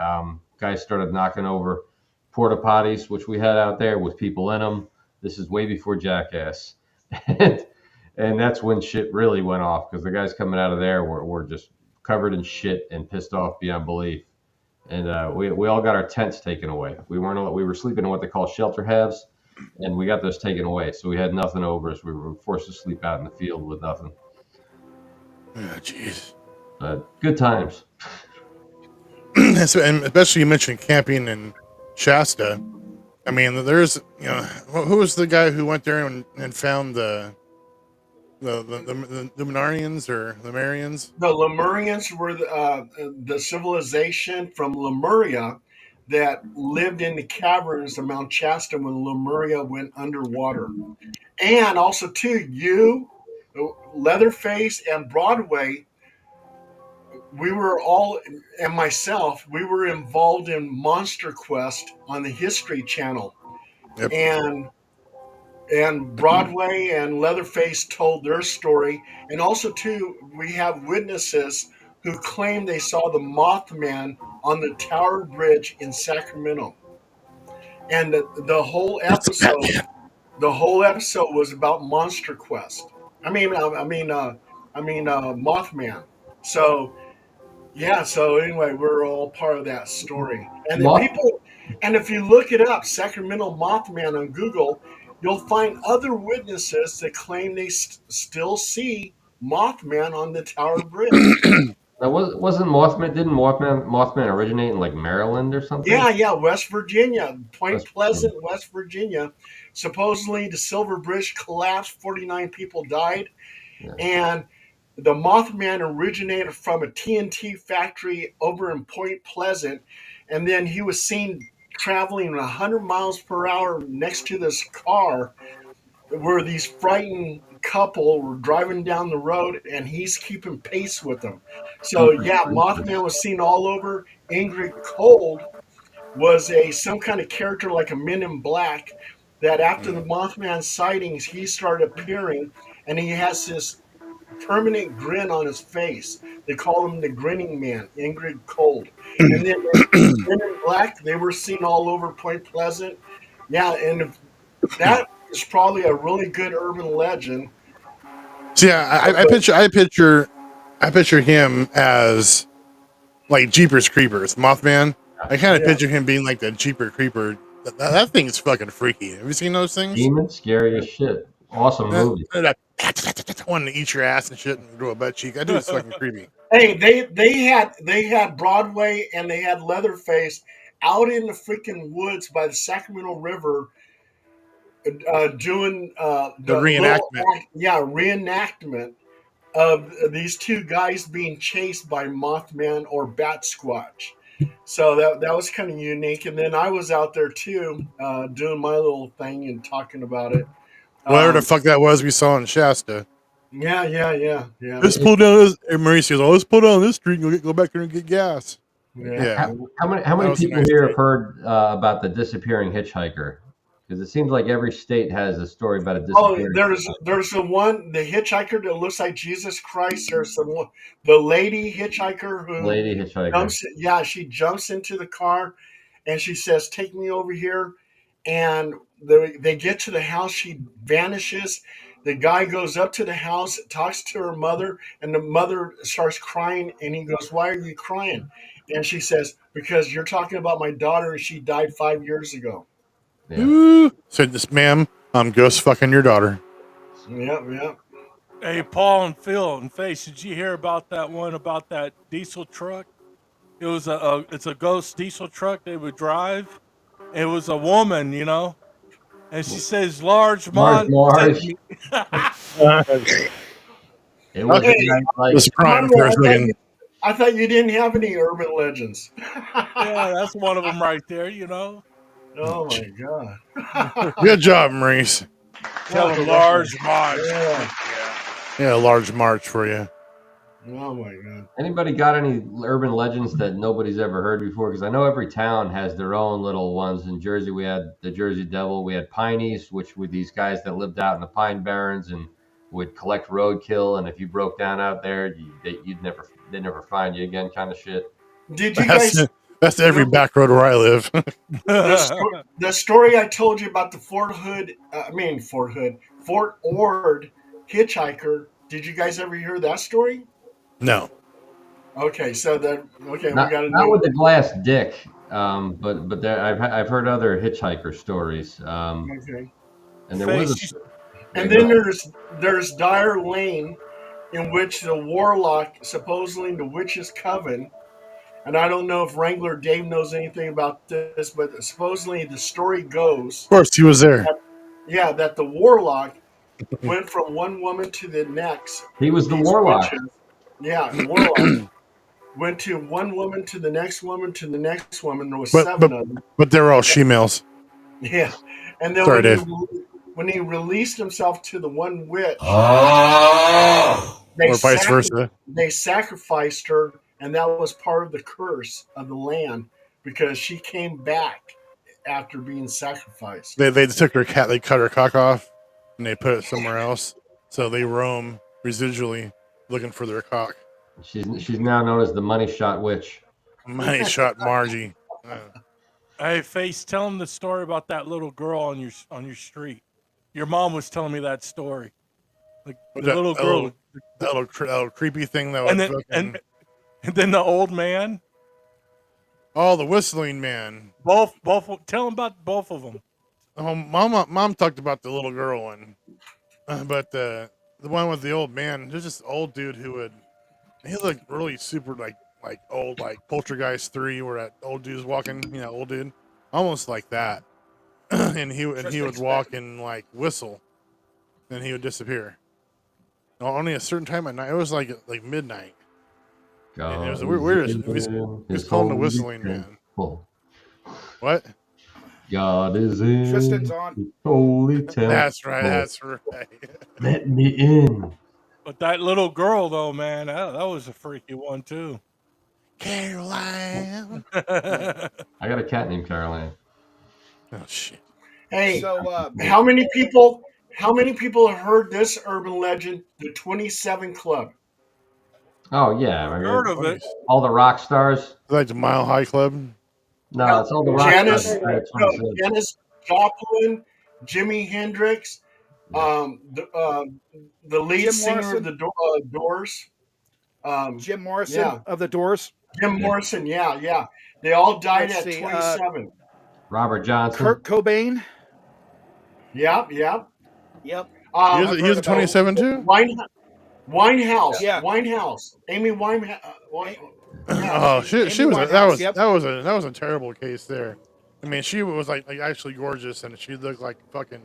Guys started knocking over porta potties, which we had out there with people in them. This is way before Jackass. And that's when shit really went off, because the guys coming out of there were just covered in shit and pissed off beyond belief. And we all got our tents taken away. We were sleeping in what they call shelter halves, and we got those taken away. So we had nothing over us. We were forced to sleep out in the field with nothing. Oh, jeez. Good times. and especially you mentioned camping in Shasta. I mean, there's who was the guy who went there and found the Luminarians or Lemurians? The Lemurians were the civilization from Lemuria that lived in the caverns of Mount Shasta when Lemuria went underwater. And also, too, Leatherface, and Broadway, we were all, and myself, we were involved in Monster Quest on the History Channel. Yep. And Broadway and Leatherface told their story. And also, too, we have witnesses who claim they saw the Mothman on the Tower Bridge in Sacramento. And the whole episode was about Monster Quest. Mothman. So yeah. So anyway, we're all part of that story. And then and if you look it up, Sacramento Mothman on Google, you'll find other witnesses that claim they still see Mothman on the Tower Bridge. Now, wasn't Mothman? Didn't Mothman originate in like Maryland or something? Yeah, West Virginia, Point Pleasant, West Virginia. Supposedly, the Silver Bridge collapsed. 49 people died, and the Mothman originated from a TNT factory over in Point Pleasant, and then he was seen traveling 100 miles per hour next to this car, where these frightened couple were driving down the road, and he's keeping pace with them. So yeah, Mothman was seen all over. Ingrid Cold was some kind of character like a Men in Black, that after the Mothman sightings, he started appearing, and he has this permanent grin on his face. They call him the Grinning Man, Ingrid Cold. And then Men in Black, they were seen all over Point Pleasant. Yeah, and that is probably a really good urban legend. So yeah, I picture him as like Jeepers Creepers, Mothman. I kind of picture him being like the Jeeper Creeper. That thing is fucking freaky. Have you seen those things? Demon, scary as shit. Awesome movie. Wanting to eat your ass and shit and grow a butt cheek. That dude's fucking creepy. Hey, they had Broadway and they had Leatherface out in the freaking woods by the Sacramento River, doing the reenactment. Reenactment of these two guys being chased by Mothman or Bat Squatch. So that was kind of unique. And then I was out there too, doing my little thing and talking about it. Whatever the fuck that was we saw in Shasta. Yeah. Let's pull down this. Mauricio, let's pull down this street and go back there and get gas. Yeah. How many people here have heard about the disappearing hitchhiker? Because it seems like every state has a story about a disappearing. There's the hitchhiker that looks like Jesus Christ. There's the lady hitchhiker who she jumps into the car and she says, "Take me over here." And they get to the house. She vanishes. The guy goes up to the house, talks to her mother, and the mother starts crying. And he goes, "Why are you crying?" And she says, "Because you're talking about my daughter, and she died 5 years ago." Yeah. Said this, ma'am, I'm ghost fucking your daughter. Yeah. Hey, Paul and Phil and Face, did you hear about that one about that diesel truck? It was it's a ghost diesel truck they would drive. It was a woman, and she says, "Large Mon." It was was crying for a second. I thought you didn't have any urban legends. Yeah, that's one of them right there. Oh my god! Good job, Maurice. Tell them Large March. Yeah, large march for you. Oh my god! Anybody got any urban legends that nobody's ever heard before? Because I know every town has their own little ones. In Jersey, we had the Jersey Devil. We had Pineys, which were these guys that lived out in the Pine Barrens and would collect roadkill. And if you broke down out there, they'd never find you again, kind of shit. Did you guys? That's every back road where I live. The story I told you about the Fort Ord hitchhiker. Did you guys ever hear that story? No. Okay, so we got not with the glass dick, but there, I've heard other hitchhiker stories. Okay. And there was. And then there's Dyer Lane, in which the warlock, supposedly the witch's coven. and I don't know if Wrangler Dave knows anything about this, but supposedly the story goes Of course, he was there. that the warlock went from one woman to the next. He was the These warlock. witches, warlock went to one woman to the next woman to the next woman. There was But 7 of them. they're all she-males. Yeah, and then Sorry, Dave. when he released himself to the one witch, Or vice versa. They sacrificed her, and that was part of the curse of the land because she came back after being sacrificed. They took her cat. They cut her cock off, and they put it somewhere else. So they roam residually looking for their cock. She's now known as the money shot witch. Money shot Margie. Hey, Face, tell him the story about that little girl on your street. Your mom was telling me that story. Like the little girl, that little creepy thing that was. And then the old man. Oh, the whistling man. Both. Tell him about both of them. Oh, mom talked about the little girl one, but the one with the old man. There's this old dude he looked really super like old, like Poltergeist 3, where that old dude's walking. You know, old dude, almost like that. and he would walk and like whistle, and he would disappear. Only a certain time at night. It was like midnight. And it was weird. He was called the whistling man. What? God is in. Tristan's on. Holy temple. That's right. That's right. Let me in. But that little girl, though, man, that was a freaky one too. Caroline. I got a cat named Caroline. Oh shit. Hey, So, how many people have heard this urban legend, the 27 Club? Oh yeah, I heard of it. All the rock stars. Like the Mile High Club. No, it's all the rock stars. Janis Joplin, Jimi Hendrix, the lead Jim singer Morrison? of the Doors. Jim Morrison of the Doors. Jim Morrison, yeah. They all died Let's at see, 27. Robert Johnson. Kurt Cobain. Yep. Yep. He was a 27 too. Winehouse. Yeah. Winehouse. Amy Winehouse. Oh, she was Winehouse, that was a terrible case there. I mean, she was like actually gorgeous, and she looked like fucking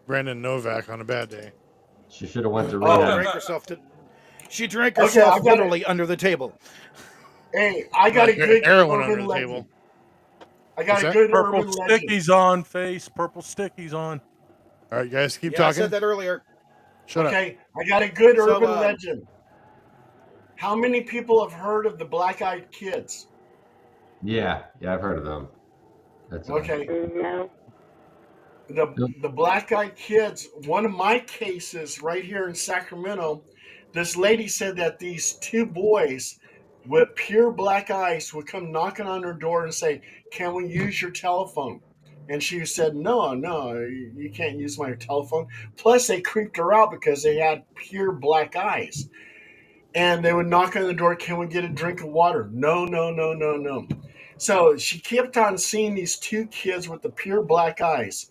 Brandon Novak on a bad day. She should have went to Rehab. She drank herself literally under the table. Hey, I got a good heroin under urban the legend. table. I got a What's good Purple urban legend. stickies on, Face. Purple stickies on. All right, guys, keep I talking. said that earlier. Shut up. Okay, I got a good So, urban legend. How many people have heard of the Black Eyed Kids? Yeah, I've heard of them. That's Okay. No. The Black Eyed Kids, one of my cases right here in Sacramento, this lady said that these 2 boys with pure black eyes would come knocking on her door and say, "Can we use your telephone?" And she said, no, you can't use my telephone. Plus, they creeped her out because they had pure black eyes. And they would knock on the door, "Can we get a drink of water?" No. So she kept on seeing these 2 kids with the pure black eyes.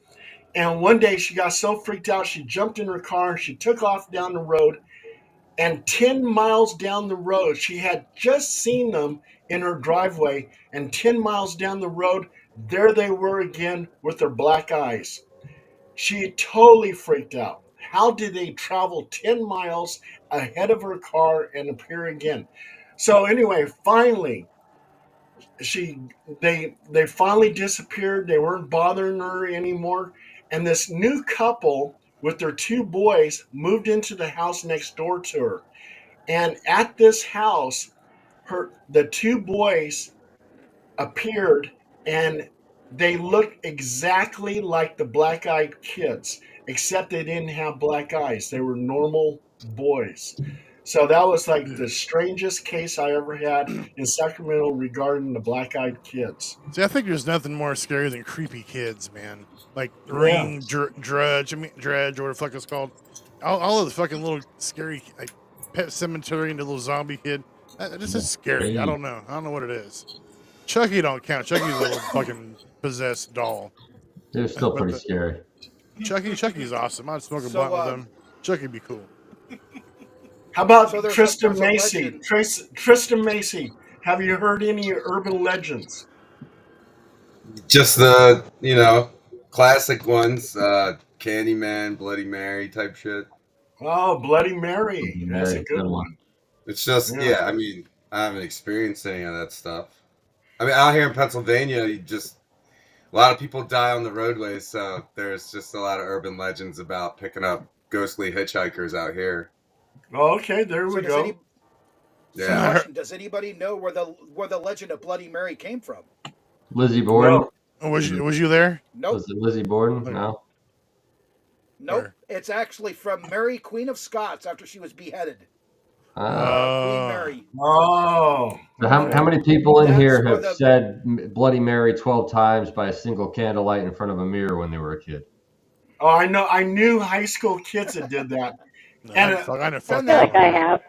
And one day she got so freaked out, she jumped in her car and she took off down the road. And 10 miles down the road, she had just seen them in her driveway. And 10 miles down the road, there they were again with their black eyes. She totally freaked out. How did they travel 10 miles ahead of her car and appear again? So anyway, finally, they finally disappeared. They weren't bothering her anymore. And this new couple with their 2 boys moved into the house next door to her. And at this house, the 2 boys appeared, and they looked exactly like the Black Eyed Kids, except they didn't have black eyes. They were normal boys. So that was like the strangest case I ever had in Sacramento regarding the Black Eyed Kids. See, I think there's nothing more scary than creepy kids, man. Like Ring, Dredge, or whatever the fuck it's called. All of the fucking little scary, like Pet Cemetery and the little zombie kid. This is scary. I don't know what it is. Chucky don't count. Chucky's a little fucking possessed doll. They're still pretty scary. Chucky's awesome. I'd smoke a blunt with him. Chucky'd be cool. How about Tristan Macy? Tristan Macy. Have you heard any urban legends? Just the, classic ones, Candyman, Bloody Mary type shit. Oh, Bloody Mary. That's a good one. It's just, Yeah. I mean, I haven't experienced any of that stuff. I mean, out here in Pennsylvania, a lot of people die on the roadways, so there's just a lot of urban legends about picking up ghostly hitchhikers out here. Oh, okay, there we go. Yeah. Question, does anybody know where the legend of Bloody Mary came from? Lizzie Borden. Was you there? Nope. Was it Lizzie Borden? No. Nope. It's actually from Mary, Queen of Scots, after she was beheaded. Queen Mary. Oh. So how many people in That's here where have the- said Bloody Mary 12 times by a single candlelight in front of a mirror when they were a kid? Oh, I know. I knew high school kids that did that. And I didn't fuck I feel like I have.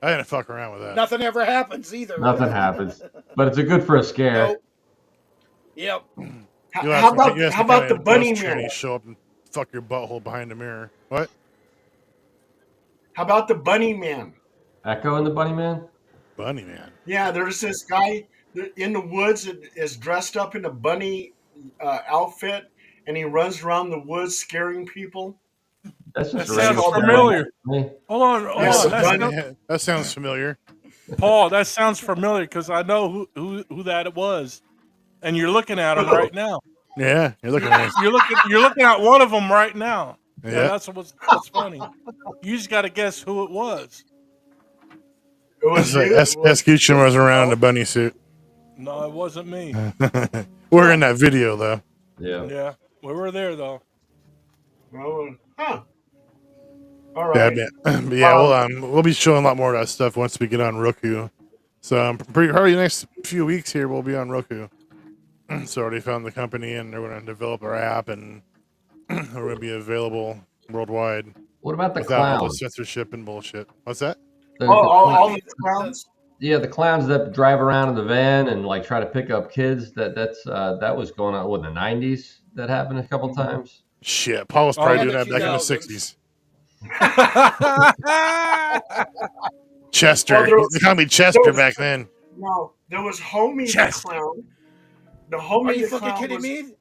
I didn't fuck around with that. Nothing ever happens either. Nothing happens. But it's a good for a scare. Nope. Yep. How about the bunny man? man? Show up and fuck your butthole behind the mirror. What? How about the bunny man? Echo and the Bunny Man? Bunny Man. Yeah, there's this guy in the woods that is dressed up in a bunny outfit, and he runs around the woods scaring people. That's That just sounds random. familiar. Hey. Hold on. That sounds familiar. Paul, that sounds familiar because I know who that was, and you're looking at him right now. Yeah, you're looking at You're looking at one of them right now. Yeah. Yeah, that's funny. You just got to guess who it was. It was Xecutiona was around in a bunny suit. No, it wasn't me. We're in that video though. Yeah, we were there though. Oh, huh. All Yeah, right. but yeah, we'll be showing a lot more of that stuff once we get on Roku. So probably the next few weeks here we'll be on Roku. So already found the company and they're going to develop our app and we're going to be available worldwide. What about the without all the clowns? censorship and bullshit. What's that? All the clowns. Yeah, the clowns that drive around in the van and like try to pick up kids. That was going on in the 90s. That happened a couple times. Shit, Paul was probably doing that back in the 60s. Chester. Well, there was- They called me Chester there was- back then. No, there was Homie Chester. the clown. The Homie Are you the fucking clown kidding was, me?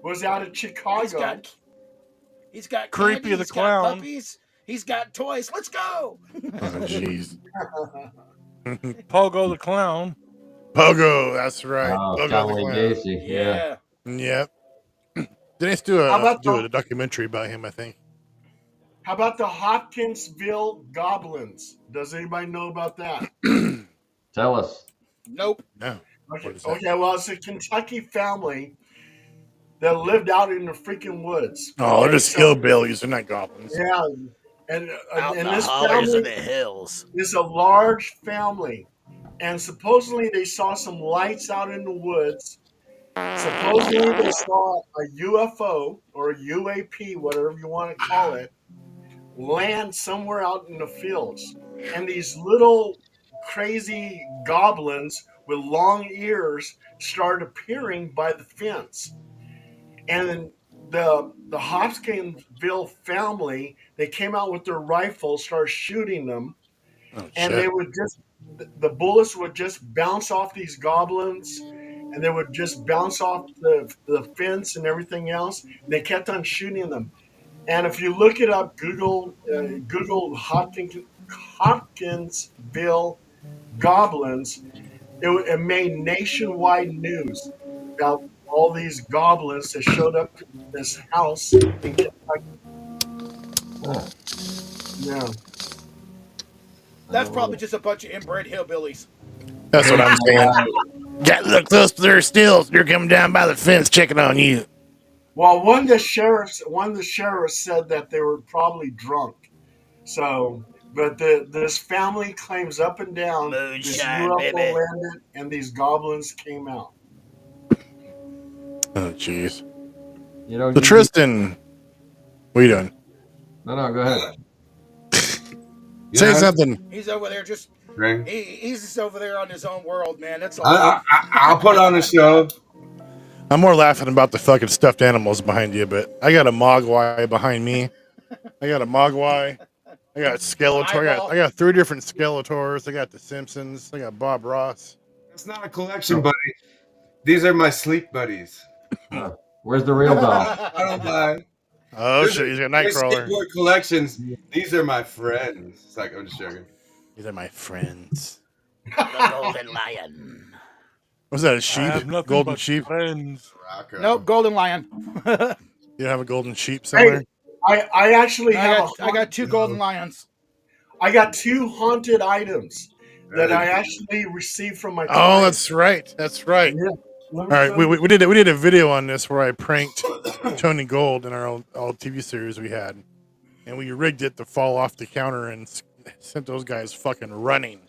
was out of Chicago. He's got Creepy candy, the he's clown. got puppies, he's got toys. Let's go. Oh, jeez. Pogo the clown. Pogo, that's right. Oh, Pogo Conway the clown. Gacy. Yeah. Yep. They need to do How about a documentary about him, I think. How about the Hopkinsville Goblins? Does anybody know about that? Tell us. Nope. No. Okay, well, it's a Kentucky family that lived out in the freaking woods. Oh, they're just hillbillies. They're not goblins. Yeah, and Out in the this hollers of the family hills. is a large family, and supposedly they saw some lights out in the woods. Supposedly they saw a UFO or a UAP, whatever you want to call it, land somewhere out in the fields, and these little crazy goblins with long ears started appearing by the fence. And the Hopkinsville family, they came out with their rifles, started shooting them, and they would the bullets would just bounce off these goblins, and they would just bounce off the fence and everything else. They kept on shooting them. And if you look it up, Google Hopkinsville goblins, it made nationwide news about all these goblins that showed up to this house in Kentucky. Yeah. That's probably just a bunch of inbred hillbillies. That's what I'm saying. Yeah, look, they're still. They're coming down by the fence checking on you. Well, one of the sheriffs said that they were probably drunk. So, but this family claims up and down this Moonshine, UFO baby. landed and these goblins came out. Oh, jeez. You know, So Tristan, what are you doing? No, go ahead. Say something. He's over there just. Ring. He's just over there on his own world, man. That's all. I'll put on a show. I'm more laughing about the fucking stuffed animals behind you, but I got a mogwai behind me. I got a mogwai. I I got Skeletor. I got 3 different Skeletors. I got the Simpsons. I got Bob Ross. It's not a collection, buddy. These are my sleep buddies. Where's the real doll? I don't buy. Oh shit, he's got There's Nightcrawler. skateboard collections. These are my friends. It's like, I'm just joking. These are my friends. The Golden Lion. Was that a I sheep? have nothing Golden but sheep? friends. Nope, Golden Lion. You have a golden sheep somewhere? I actually have. I got 2 Golden Lions. I got 2 haunted items that I actually received from my. Oh, client. that's right. That's right. Yeah. All right, we did a video on this where I pranked Tony Gold in our old TV series we had, and we rigged it to fall off the counter and sent those guys fucking running.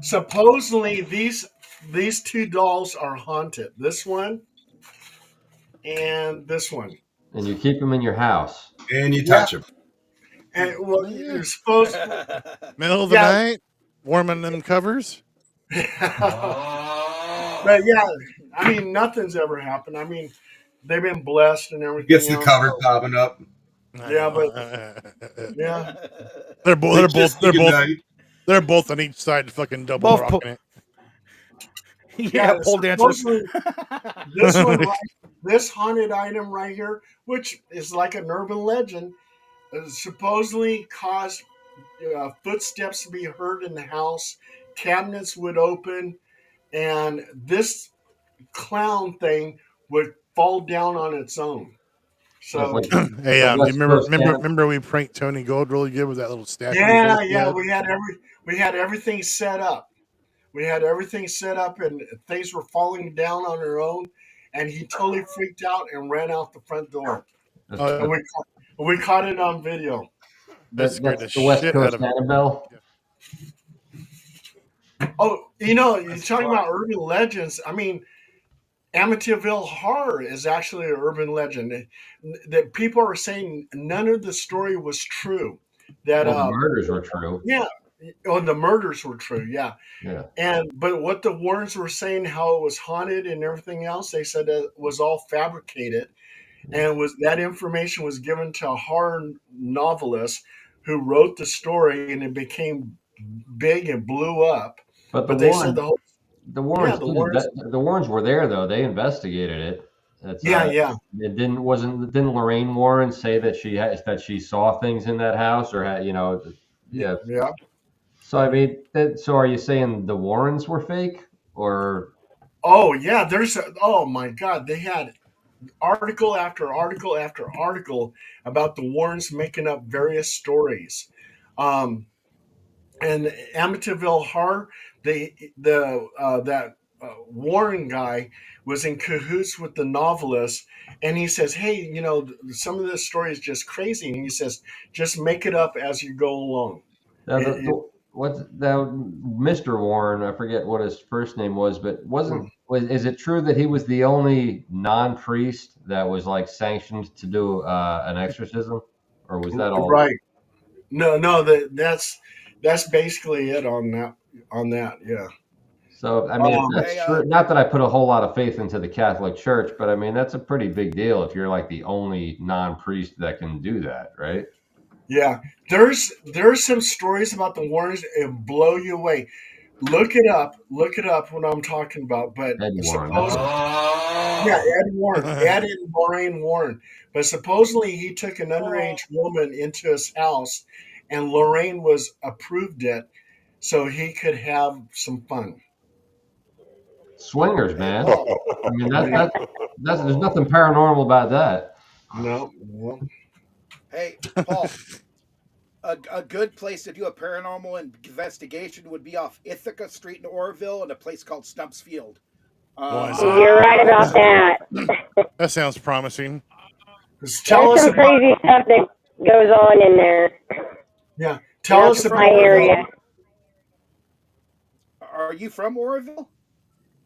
Supposedly these 2 dolls are haunted. This one and this one. And you keep them in your house. And you touch them. And well, you're supposed Middle of the night, warming them covers. But yeah, I mean, nothing's ever happened. I mean, they've been blessed and everything. Gets the else. cover popping up. Yeah, but yeah, they're both on each side, fucking double Both rocking it. Yeah, pole dancers. supposedly This one, this haunted item right here, which is like an urban legend, supposedly caused footsteps to be heard in the house. Cabinets would open, and this clown thing would fall down on its own. So, Hey, do you remember we pranked Tony Gold really good with that little statue? yeah, we had everything set up. We had everything set up, and things were falling down on their own, and he totally freaked out and ran out the front door. And we caught it on video. That's the West Coast Annabelle. Oh, you're talking about urban legends. I mean, Amityville Horror is actually an urban legend. That people are saying none of the story was true. That the murders were true. Yeah. Oh, the murders were true. Yeah. Yeah. But what the Warrens were saying, how it was haunted and everything else, they said that it was all fabricated, and that information was given to a horror novelist who wrote the story, and it became big and blew up. But they said the Warrens, Warrens, the Warrens were there though. They investigated it. Yeah. It didn't Lorraine Warren say that she saw things in that house or had Yeah. So I mean, so are you saying the Warrens were fake or? Oh yeah, oh my God, they had article after article after article about the Warrens making up various stories. And Amityville Horror, that Warren guy was in cahoots with the novelist, and he says, "Hey, some of this story is just crazy," and he says, "Just make it up as you go along." Mr. Warren? I forget what his first name was, but is it true that he was the only non-priest that was like sanctioned to do an exorcism, or was that all right? No, that's basically it on that. Yeah. So I mean, if that's true, not that I put a whole lot of faith into the Catholic Church, but I mean that's a pretty big deal if you're like the only non-priest that can do that, right? Yeah, there's some stories about the Warrens and blow you away. Look it up what I'm talking about. But Ed Warren. Ed Warren, Ed and Lorraine Warren. But supposedly he took an underage woman into his house, and Lorraine approved it, so he could have some fun. Swingers, man. I mean that's there's nothing paranormal about that. No. Hey, Paul, a good place to do a paranormal investigation would be off Ithaca Street in Orville and a place called Stumps Field. You're right about that. That sounds promising. There's some crazy stuff that goes on in there. Yeah, tell us about my area. Are you from Orville?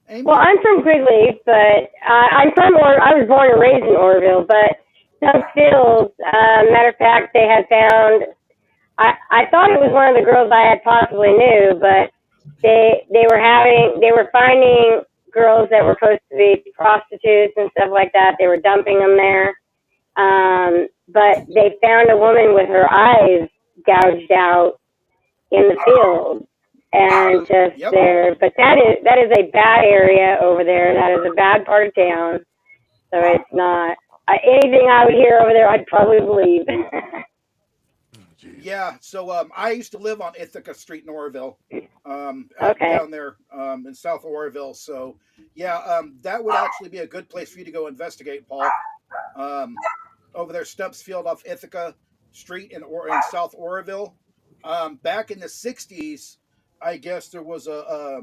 Amy? Well, I'm from Quigley, but I was born and raised in Orville, but Stumps Field, matter of fact, they had found, I thought it was one of the girls I had possibly knew, but they were finding girls that were supposed to be prostitutes and stuff like that. They were dumping them there. But they found a woman with her eyes gouged out in the field and just there. But that is a bad area over there. That is a bad part of town. So it's not anything I would hear over there. I'd probably believe. Yeah, so I used to live on Ithaca Street in Oroville, Okay. down there in South Oroville. So yeah, that would actually be a good place for you to go investigate, Paul. Over there, Stubbs Field off Ithaca Street in South Oroville. Back in the '60s, I guess there was a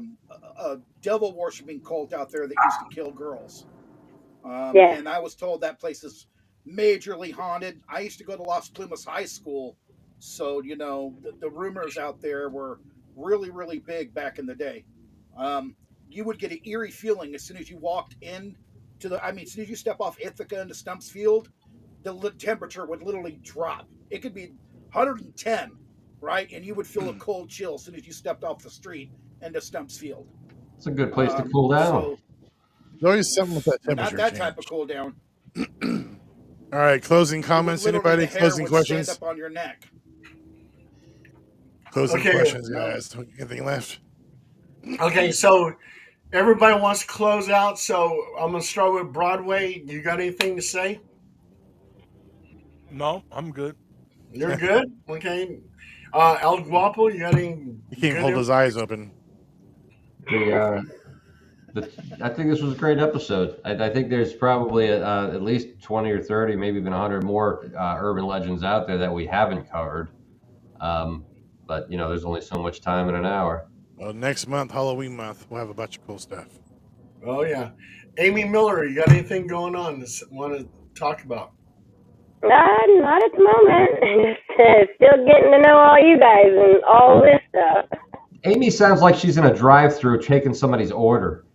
devil worshiping cult out there that used to kill girls. And I was told that place is majorly haunted. I used to go to Las Plumas High School, so you know the rumors out there were really, really big back in the day. You would get an eerie feeling as soon as you walked in to the. I mean, as soon as you step off Ithaca into Stumps Field, the temperature would literally drop. It could be 110, right, and you would feel a cold chill as soon as you stepped off the street into Stumps Field. It's a good place to cool down. So, There's always something with that not temperature that change. type of cool down. All right, closing comments. Anybody? Closing questions? Stand up on your neck. Closing Okay. questions, guys. Anything left? Okay, so everybody wants to close out, so I'm gonna start with Broadway. You got anything to say? No, I'm good. You're good. Okay. El-Guapo, you got any? He can't hold his eyes open. I think this was a great episode. I think there's probably at least 20 or 30, maybe even 100 more urban legends out there that we haven't covered. But, you know, there's only so much time in an hour. Well, next month, Halloween month, we'll have a bunch of cool stuff. Oh yeah, Amy Miller, you got anything going on that you want to talk about? Not at the moment. Just still getting to know all you guys and all this stuff. Amy sounds like she's in a drive-through taking somebody's order.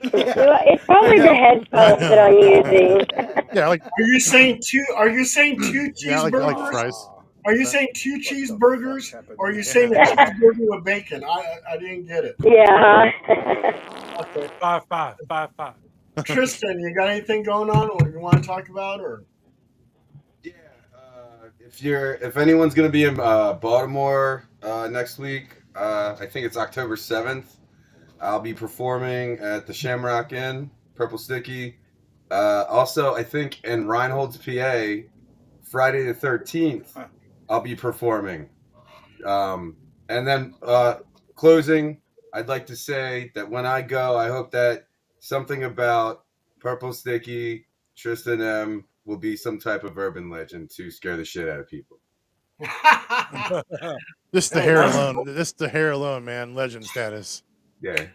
It's probably the headphones that I'm using. Yeah, like. Are you saying two cheeseburgers? Yeah, I like fries. Are you saying 2 cheeseburgers, or are you saying a cheeseburger with bacon? I didn't get it. Yeah. Okay. 5-5. Tristan, you got anything going on, or you want to talk about, or? If anyone's gonna be in Baltimore next week, I think it's October 7th. I'll be performing at the Shamrock Inn, Purple Sticky. Also, I think in Reinhold's, PA, Friday the 13th, I'll be performing. And then closing, I'd like to say that when I go, I hope that something about Purple Sticky, Tristan M, will be some type of urban legend to scare the shit out of people. Just the hair alone. Just the hair alone, man. Legend status. Yeah.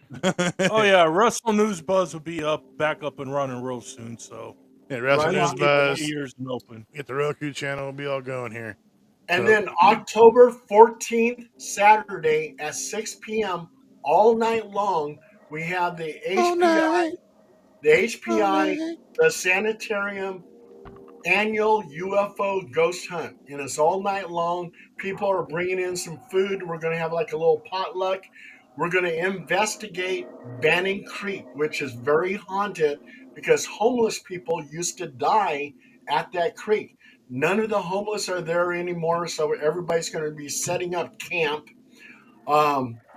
Oh yeah, Wrestle News Buzz will be back up and running real soon. So Yeah, Wrestle News Buzz. Ears and open. Get the Roku channel. We'll be all going here. And So- then October 14th, Saturday at 6 p.m. all night long, we have the HPI, the Sanitarium annual UFO ghost hunt. And it's all night long. People are bringing in some food. We're going to have like a little potluck. We're going to investigate Banning Creek, which is very haunted because homeless people used to die at that creek. None of the homeless are there anymore, so everybody's going to be setting up camp.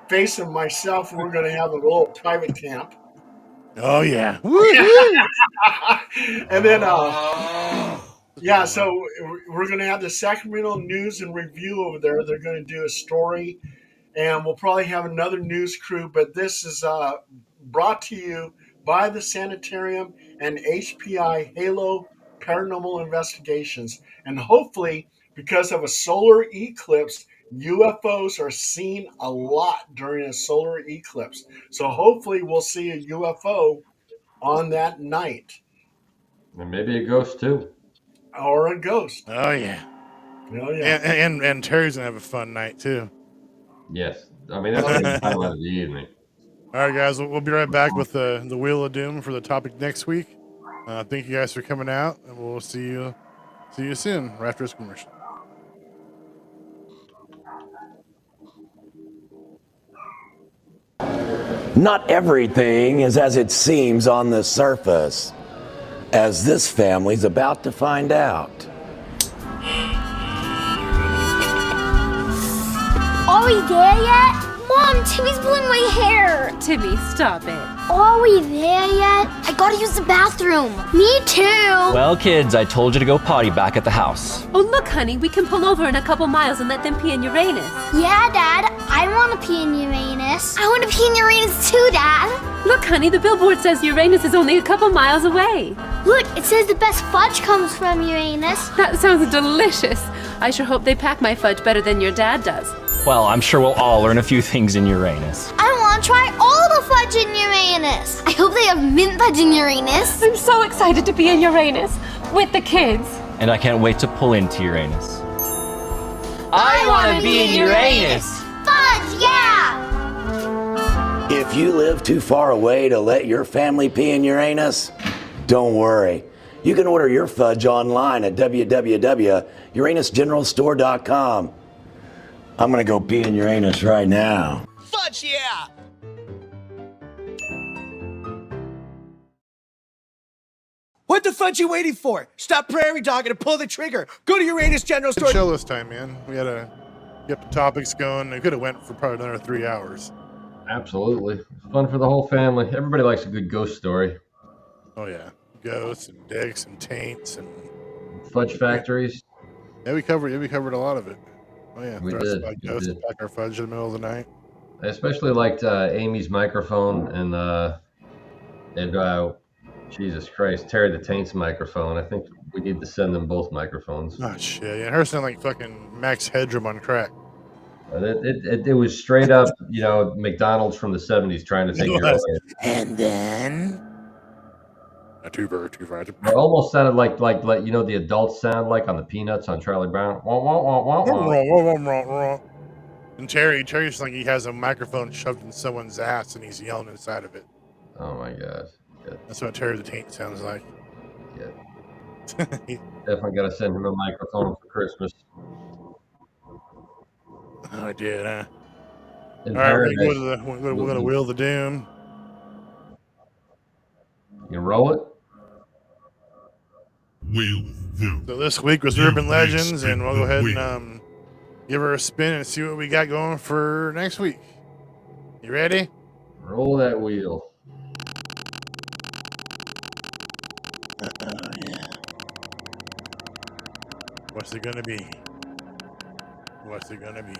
Face and myself, we're going to have a little private camp. Oh yeah. And then, yeah, so we're going to have the Sacramento News and Review over there. They're going to do a story, and we'll probably have another news crew. But this is brought to you by the Sanitarium and HPI Halo Paranormal Investigations. And hopefully, because of a solar eclipse, UFOs are seen a lot during a solar eclipse. So hopefully we'll see a UFO on that night. And maybe a ghost too. Or a ghost. Oh yeah. Oh yeah. And Terry's gonna have a fun night too. Yes. I mean, that's the highlight of the evening. All right, guys. We'll be right back with the Wheel of Doom for the topic next week. Thank you guys for coming out, and we'll see you soon right after this commercial. Not everything is as it seems on the surface, as this family's about to find out. Are we there yet? Mom, Timmy's pulling my hair. Timmy, stop it. Are we there yet? I gotta use the bathroom. Me too. Well, kids, I told you to go potty back at the house. Oh, look, honey, we can pull over in a couple miles and let them pee in Uranus. Yeah, Dad. I want to pee in Uranus. I want to pee in Uranus too, Dad. Look, honey, the billboard says Uranus is only a couple miles away. Look, it says the best fudge comes from Uranus. That sounds delicious. I sure hope they pack my fudge better than your dad does. Well, I'm sure we'll all learn a few things in Uranus. I want to try all the fudge in Uranus. I hope they have mint fudge in Uranus. I'm so excited to be in Uranus with the kids. And I can't wait to pull into Uranus. I want to be in Uranus. Fudge, yeah! If you live too far away to let your family pee in Uranus, don't worry. You can order your fudge online at www.uranusgeneralstore.com. I'm gonna go pee in Uranus right now. Fudge, yeah! What the fudge you waiting for? Stop prairie dogging and pull the trigger. Go to Uranus General Store. Chill this time, man. We had to get the topics going. We could have went for probably another 3 hours. Absolutely. Fun for the whole family. Everybody likes a good ghost story. Oh yeah, ghosts and dicks and taints and Fudge factories. Yeah, we covered a lot of it. Oh yeah, We threats did, about we ghosts did. and pack our fudge in the middle of the night. I especially liked Amy's microphone and Jesus Christ, Terry the Taint's microphone. I think we need to send them both microphones. Oh shit, yeah, her sound like fucking Max Headroom on crack. It was straight up, McDonald's from the 70s trying to take It your was. away. And then two bird. It almost sounded like the adults sound like on the Peanuts on Charlie Brown. Wah, wah, wah, wah, wah. And Terry's like he has a microphone shoved in someone's ass and he's yelling inside of it. Oh my god. Yeah. That's what Terry the Taint sounds like. Yeah. Definitely got to send him a microphone for Christmas. Oh, I did, huh? In All right, we're paradise. gonna go to the Wheel of Doom. You roll it? So this week was Urban Legends, and we'll go ahead and give her a spin and see what we got going for next week. You ready? Roll that wheel. What's it gonna be? What's it gonna be?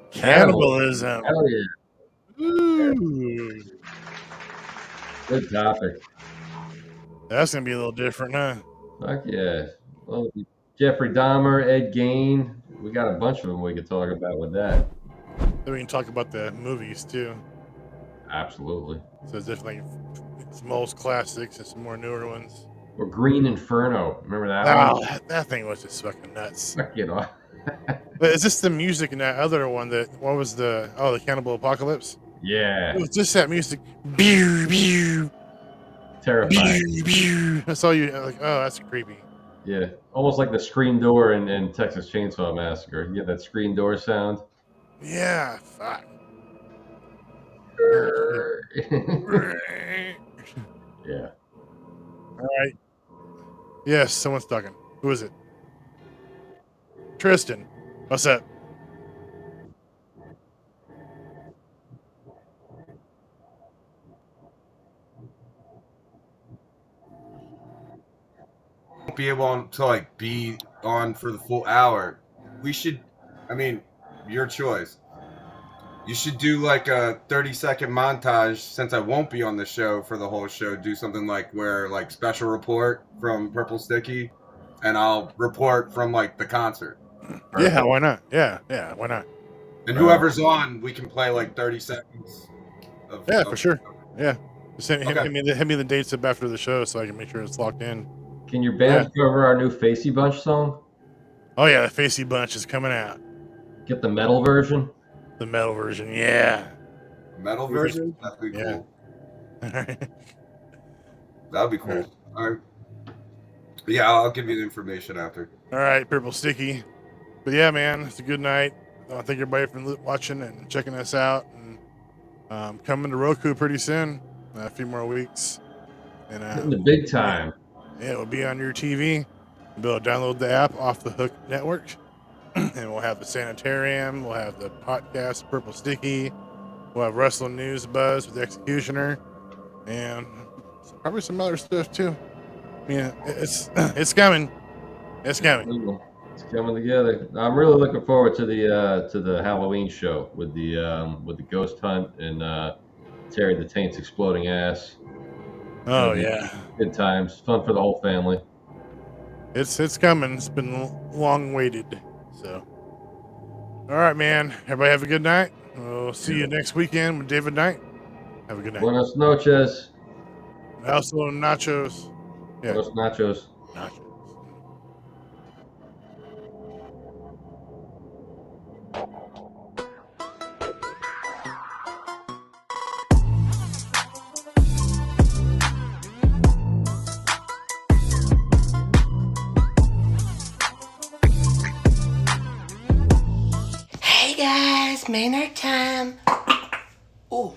Cannibalism. Cannibalism. Hell yeah. Ooh. Good topic. That's gonna be a little different, huh? Fuck yeah. Well, Jeffrey Dahmer, Ed Gein. We got a bunch of them we could talk about with that. Then we can talk about the movies too. Absolutely. So it's definitely some old classics and some more newer ones. Or Green Inferno. Remember that Oh, one? that thing was just fucking nuts. Fuck it off. But is this the music in that other one what was the Cannibal Apocalypse? Yeah. It was just that music. Pew, pew, Terrifying. pew, pew. That's all you like. Oh, that's creepy. Yeah. Almost like the screen door in Texas Chainsaw Massacre. You get that screen door sound. Yeah, fuck. Yeah. All right. Yes, someone's talking. Who is it? Tristan. What's up? Won't be able to be on for the full hour. We should, your choice. You should do a 30-second montage since I won't be on the show for the whole show. Do something where special report from Purple Sticky, and I'll report from the concert. Yeah, why not? Yeah, why not? And whoever's on, we can play 30 seconds. Yeah, for sure. Yeah. Just hit Okay. me the dates up after the show so I can make sure it's locked in. Can your band cover our new Facey Bunch song? Oh yeah, the Facey Bunch is coming out. Get the metal version? The metal version, yeah. Metal version? That'd be cool. That'd be cool. All right. Yeah, I'll give you the information after. All right, Purple Sticky. But yeah, man, it's a good night. I thank everybody for watching and checking us out. And coming to Roku pretty soon, a few more weeks. And In the big time. Yeah, it will be on your TV. You'll be able to download the app off the Hook Network. And we'll have the Sanitarium. We'll have the podcast, Purple Sticky. We'll have Wrestling News Buzz with Xecutiona. And probably some other stuff too. Yeah, it's coming. It's coming. It's coming together. I'm really looking forward to the Halloween show with the ghost hunt and Terry the Taint's exploding ass. Oh yeah, good times, fun for the whole family. It's coming. It's been long waited. So, all right, man. Everybody have a good night. We'll see you next weekend with David Knight. Have a good night. Buenas noches. Also nachos. Yeah. Buenos nachos. Nachos. Hey guys, Maynard time. Ooh.